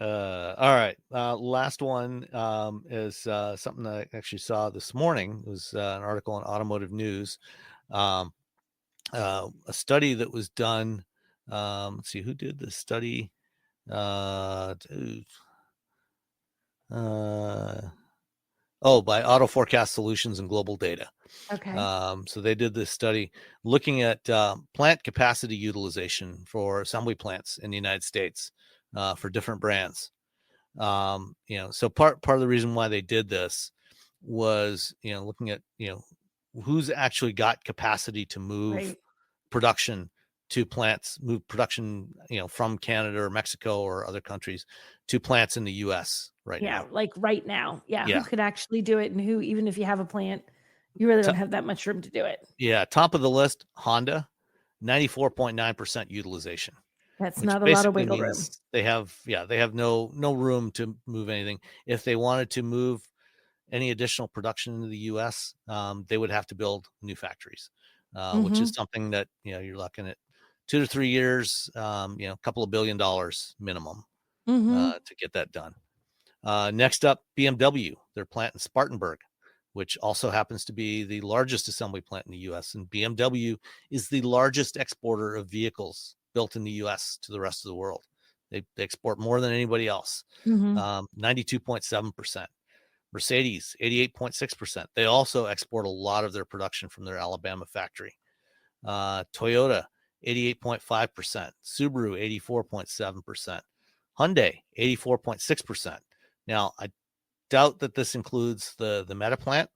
All right. Last one is something that I actually saw this morning. It was an article in Automotive News. A study that was done. Let's see who did the study. By Auto Forecast Solutions and Global Data. Okay. So they did this study looking at plant capacity utilization for assembly plants in the United States for different brands. So part of the reason why they did this was, looking at, who's actually got capacity to move Right. production to plants, move production, from Canada or Mexico or other countries to plants in the US right Yeah, now. like right now. Yeah, Yeah. who could actually do it, and who, even if you have a plant, you really don't To- have that much room to do it. Yeah. Top of the list, Honda, 94.9% utilization, That's which not a lot of basically wiggle room. means they have no room to move anything. If they wanted to move any additional production into the US, they would have to build new factories, which is something that, you're looking at 2 to 3 years, a couple of $1 billion minimum to get that done. Next up, BMW, their plant in Spartanburg, which also happens to be the largest assembly plant in the US. And BMW is the largest exporter of vehicles built in the US to the rest of the world. They export more than anybody else, 92.7%. Mercedes, 88.6%. They also export a lot of their production from their Alabama factory. Toyota, 88.5%. Subaru, 84.7%. Hyundai, 84.6%. Now, I doubt that this includes the Meta plant.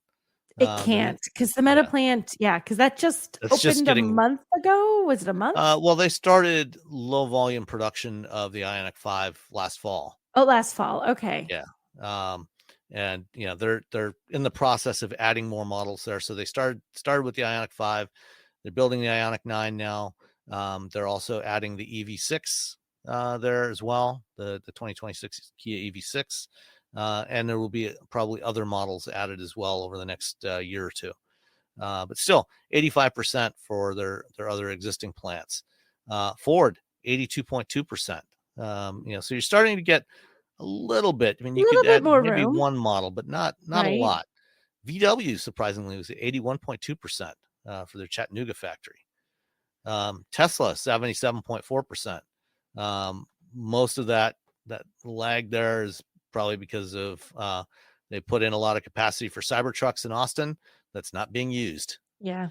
It can't, because the Meta plant, because that just opened a month ago. Was it a month? Well, they started low volume production of the Ioniq 5 last fall. Oh, last fall. Okay. Yeah. And they're in the process of adding more models there. So they started with the Ioniq 5. They're building the Ioniq 9 now. They're also adding the EV6 there as well, the 2026 Kia EV6. And there will be probably other models added as well over the next year or two. But still, 85% for their other existing plants. Ford, 82.2%. So you're starting to get a little bit. I mean, you could add maybe one model, but not a lot. VW, surprisingly, was at 81.2% for their Chattanooga factory. Tesla, 77.4%. Most of that lag there is probably because of they put in a lot of capacity for Cybertrucks in Austin that's not being used. Yeah.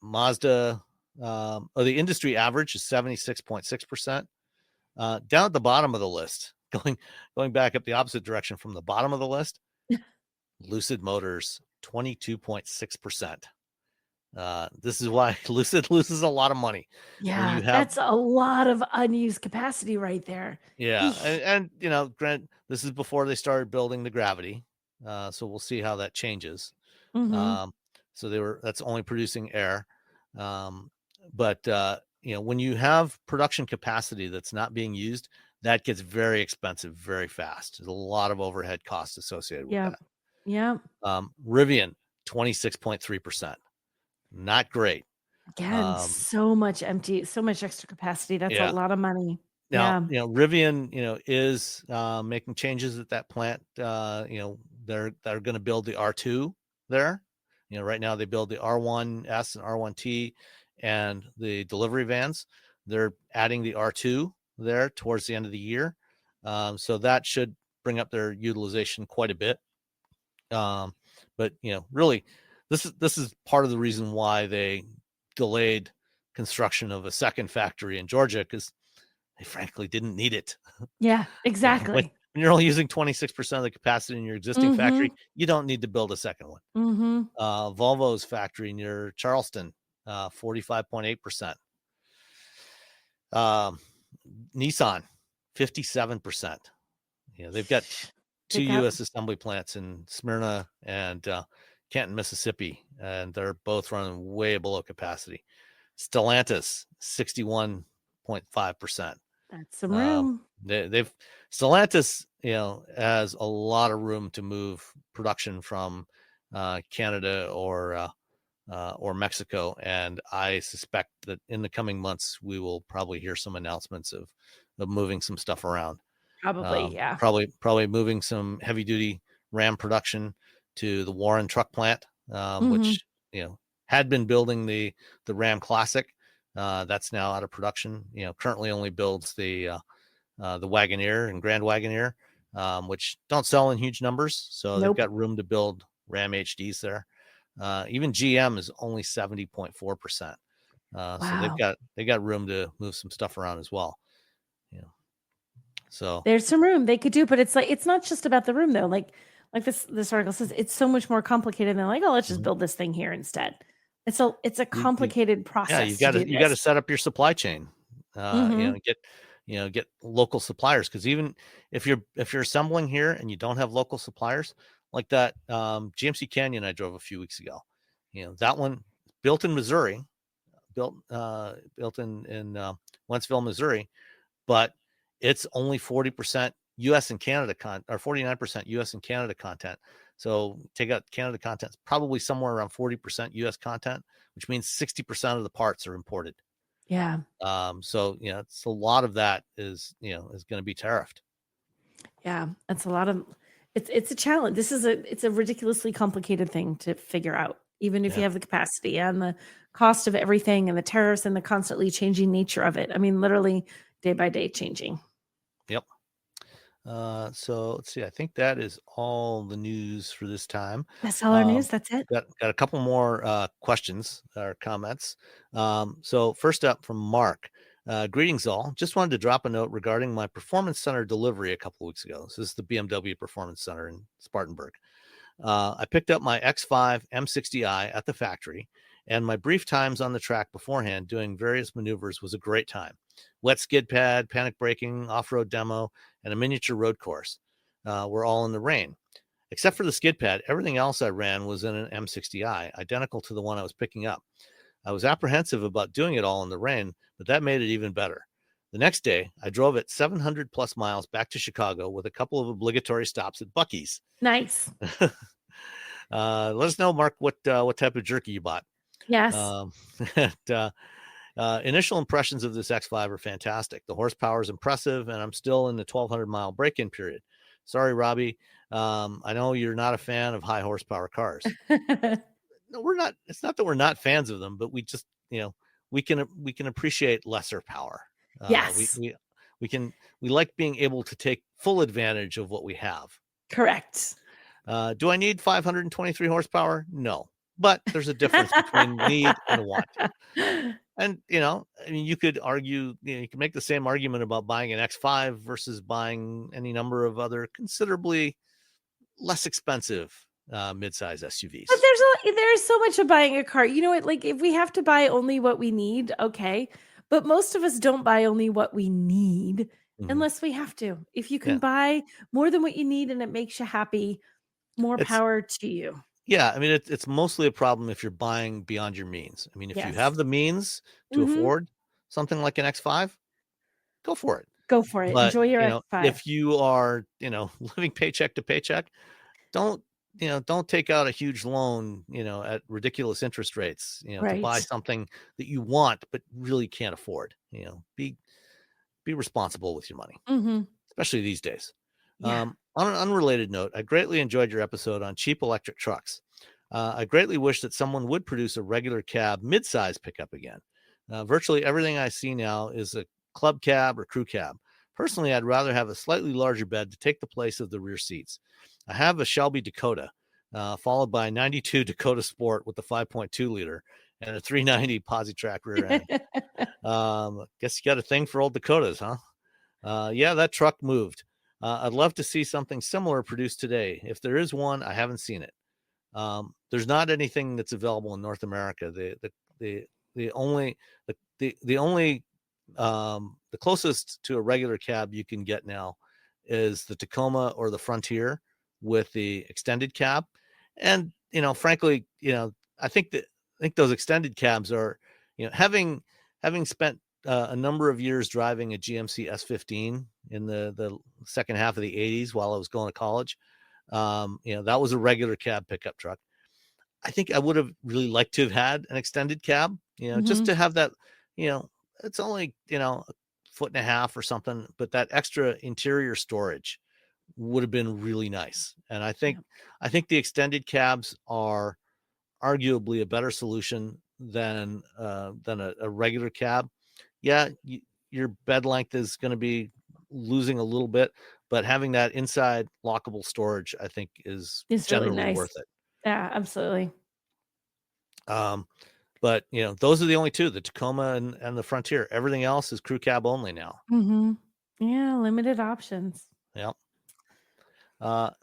Mazda, the industry average is 76.6%. Down at the bottom of the list, going back up the opposite direction from the bottom of the list, Lucid Motors, 22.6%. This is why Lucid loses a lot of money. Yeah, that's a lot of unused capacity right there. Yeah, Eesh. and Grant, this is before they started building the Gravity, so we'll see how that changes. Mhm. So that's only producing air, but when you have production capacity that's not being used, that gets very expensive very fast. There's a lot of overhead costs associated with Yep. Yep. that. Rivian, 26.3%, not great. Again, so much extra capacity. That's a Yeah. lot of money. Now, Yeah. Rivian, is making changes at that plant. They're going to build the R2 there. Right now they build the R1S and R1T and the delivery vans. They're adding the R2 there towards the end of the year. So that should bring up their utilization quite a bit. But really, this is part of the reason why they delayed construction of a second factory in Georgia, because they frankly didn't need it. Yeah, When exactly. you're only using 26% of the capacity in your existing factory, Mhm. you don't need to build a second one. Mhm. Volvo's factory near Charleston, 45.8%. Nissan, 57%. They've got two Pick up. U.S. assembly plants in Smyrna and Canton, Mississippi, and they're both running way below capacity. Stellantis, 61.5%. That's some room. They've Stellantis, has a lot of room to move production from Canada or Mexico, and I suspect that in the coming months we will probably hear some announcements of moving some stuff around. Probably, yeah. Probably moving some heavy duty Ram production to the Warren truck plant, which had been building the Ram Classic. That's now out of production. Currently only builds the Wagoneer and Grand Wagoneer, which don't sell in huge numbers. So Nope. they've got room to build Ram HDs there. Even GM is only 70.4%. Wow. So they got room to move some stuff around as well. So there's some room they could do, but it's like, it's not just about the room though. Like this article says, it's so much more complicated than like, oh, let's just build this thing here instead. It's a complicated process. you got to set up your supply chain. Get local suppliers, because even if you're assembling here and you don't have local suppliers, like that GMC Canyon I drove a few weeks ago, that one built in Missouri, built in Wentzville, Missouri, but it's only 40% U.S. and Canada or 49% U.S. and Canada content. So take out Canada content, it's probably somewhere around 40% U.S. content, which means 60% of the parts are imported. Yeah. So it's a lot of that is going to be tariffed. Yeah, that's a lot of. It's a challenge. It's a ridiculously complicated thing to figure out, even if you have the capacity and the cost of everything and the tariffs and the constantly changing nature of it. I mean, literally day by day changing. Yep. So let's see. I think that is all the news for this time. That's all our news. That's it. Got a couple more questions or comments. So first up from Mark. Greetings all. Just wanted to drop a note regarding my performance center delivery a couple weeks ago. So this is the BMW Performance Center in Spartanburg. I picked up my X5 M60i at the factory, and my brief times on the track beforehand doing various maneuvers was a great time. Wet skid pad, panic braking, off-road demo, and a miniature road course were all in the rain. Except for the skid pad, everything else I ran was in an M60i, identical to the one I was picking up. I was apprehensive about doing it all in the rain, but that made it even better. The next day, I drove it 700 plus miles back to Chicago with a couple of obligatory stops at Buc-ee's. Nice. Let us know, Mark, what type of jerky you bought. Yes. Initial impressions of this X5 are fantastic. The horsepower is impressive, and I'm still in the 1,200 mile break-in period. Sorry, Robbie. I know you're not a fan of high horsepower cars. No, we're not. It's not that we're not fans of them, but we just, we can appreciate lesser power. Yes. We like being able to take full advantage of what we have. Correct. Do I need 523 horsepower? No, but there's a difference between need and want. And, you could argue, you can make the same argument about buying an X5 versus buying any number of other considerably less expensive midsize SUVs. But there's so much of buying a car. You know what? Like if we have to buy only what we need, okay. But most of us don't buy only what we need unless we have to. If you can buy more than what you need and it makes you happy, more power to you. Yeah, I mean, it's mostly a problem if you're buying beyond your means. I mean, if you have the means to afford something like an X5, go for it. Go for it. But, Enjoy your you know, X5. if you are, living paycheck to paycheck, don't take out a huge loan, at ridiculous interest rates, to buy something that you want but really can't afford. Be responsible with your money, especially these days. On an unrelated note, I greatly enjoyed your episode on cheap electric trucks. I greatly wish that someone would produce a regular cab mid-size pickup again. Virtually everything I see now is a club cab or crew cab. Personally, I'd rather have a slightly larger bed to take the place of the rear seats. I have a Shelby Dakota, followed by a 92 Dakota Sport with the 5.2 liter and a 390 Positrack rear end. Guess you got a thing for old Dakotas, huh? Yeah, that truck moved. I'd love to see something similar produced today. If there is one, I haven't seen it. There's not anything that's available in North America. The closest to a regular cab you can get now is the Tacoma or the Frontier with the extended cab. And, frankly, I think those extended cabs are, having spent a number of years driving a GMC S15 in the second half of the 80s while I was going to college. That was a regular cab pickup truck. I think I would have really liked to have had an extended cab, just to have that, it's only, a foot and a half or something, but that extra interior storage would have been really nice. And I think the extended cabs are arguably a better solution than a regular cab. Yeah, your bed length is going to be losing a little bit, but having that inside lockable storage, I think, is generally really nice. worth it. Yeah, absolutely. But those are the only two, the Tacoma and the Frontier. Everything else is crew cab only now. Yeah, limited options. Yeah.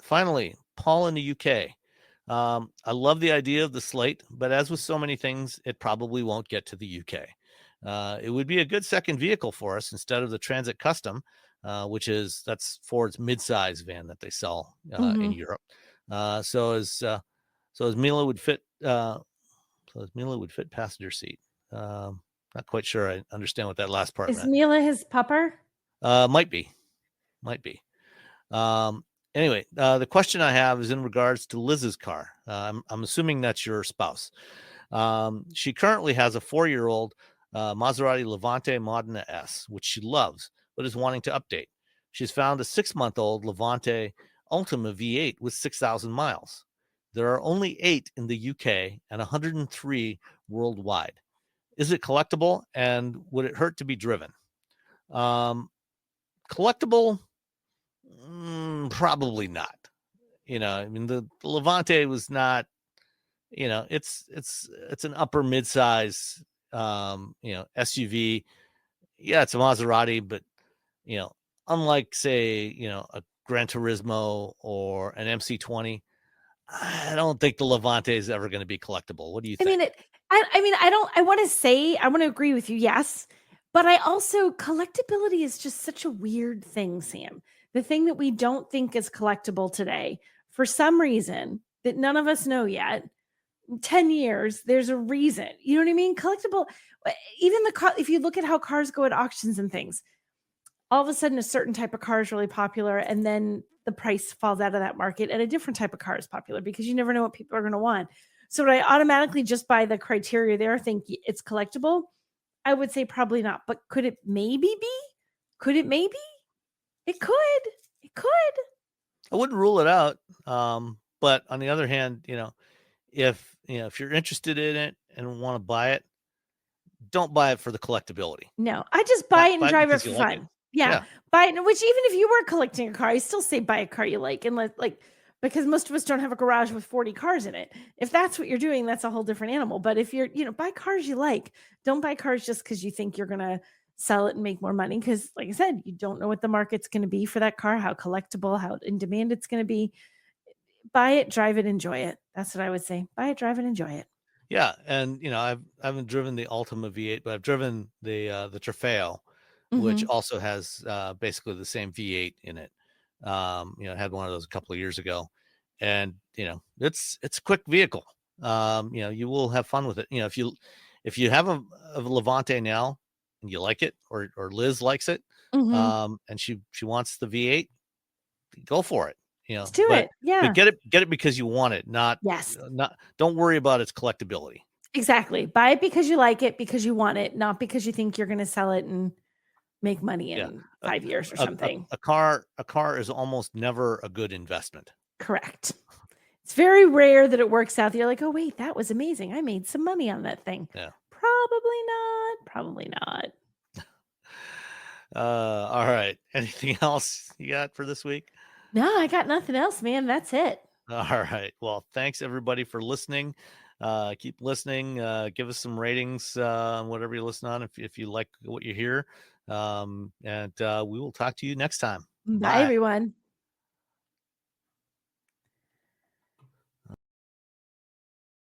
Finally, Paul in the UK. I love the idea of the Slate, but as with so many things, it probably won't get to the UK. It would be a good second vehicle for us instead of the Transit Custom, that's Ford's midsize van that they sell in Europe. So as Mila would fit, passenger seat. Not quite sure I understand what that last part Is meant. Mila his pupper? Might be. Anyway, the question I have is in regards to Liz's car. I'm assuming that's your spouse. She currently has a 4-year-old Maserati Levante Modena S, which she loves, but is wanting to update. She's found a 6-month-old Levante Ultima V8 with 6,000 miles. There are only 8 in the UK and 103 worldwide. Is it collectible, and would it hurt to be driven? Collectible? Probably not. The Levante was not, it's an upper midsize, SUV. Yeah, it's a Maserati, but, unlike, say, a Gran Turismo or an MC20, I don't think the Levante is ever going to be collectible. What do you think? I want to agree with you. Yes. But I also, collectability is just such a weird thing, Sam. The thing that we don't think is collectible today, for some reason that none of us know yet, 10 years, there's a reason. You know what I mean? Collectible, even the car, if you look at how cars go at auctions and things, all of a sudden a certain type of car is really popular, and then the price falls out of that market and a different type of car is popular because you never know what people are going to want. So would I automatically, just by the criteria there, think it's collectible? I would say probably not, but could it maybe be? Could it maybe? It could. It could. I wouldn't rule it out. But on the other hand, if you're interested in it and want to buy it, don't buy it for the collectibility. No, I just buy it and drive it for fun. Yeah. Buy it. Which, even if you were collecting a car, I still say buy a car you like, and because most of us don't have a garage with 40 cars in it. If that's what you're doing, that's a whole different animal. But if you're, buy cars you like. Don't buy cars just because you think you're going to sell it and make more money. Because, like I said, you don't know what the market's going to be for that car, how collectible, how in demand it's going to be. buy it, drive it, enjoy it. That's what I would say. Buy it, drive it, enjoy it. Yeah, and I haven't driven the Ultima V8, but I've driven the Trofeo, which also has basically the same V8 in it. I had one of those a couple of years ago, and it's a quick vehicle. You will have fun with it. If you have a Levante now and you like it, or Liz likes it, and she wants the V8, go for it. Let's do it. Yeah. But get it because you want it, not don't worry about its collectability. Exactly. Buy it because you like it, because you want it, not because you think you're going to sell it and make money in 5 years or something. A car is almost never a good investment. Correct. It's very rare that it works out. You're like, oh wait, that was amazing. I made some money on that thing. Yeah. Probably not. All right. Anything else you got for this week? No, I got nothing else, man. That's it. All right. Well, thanks everybody for listening. Keep listening. Give us some ratings on whatever you listen on if you like what you hear. And we will talk to you next time. Bye everyone.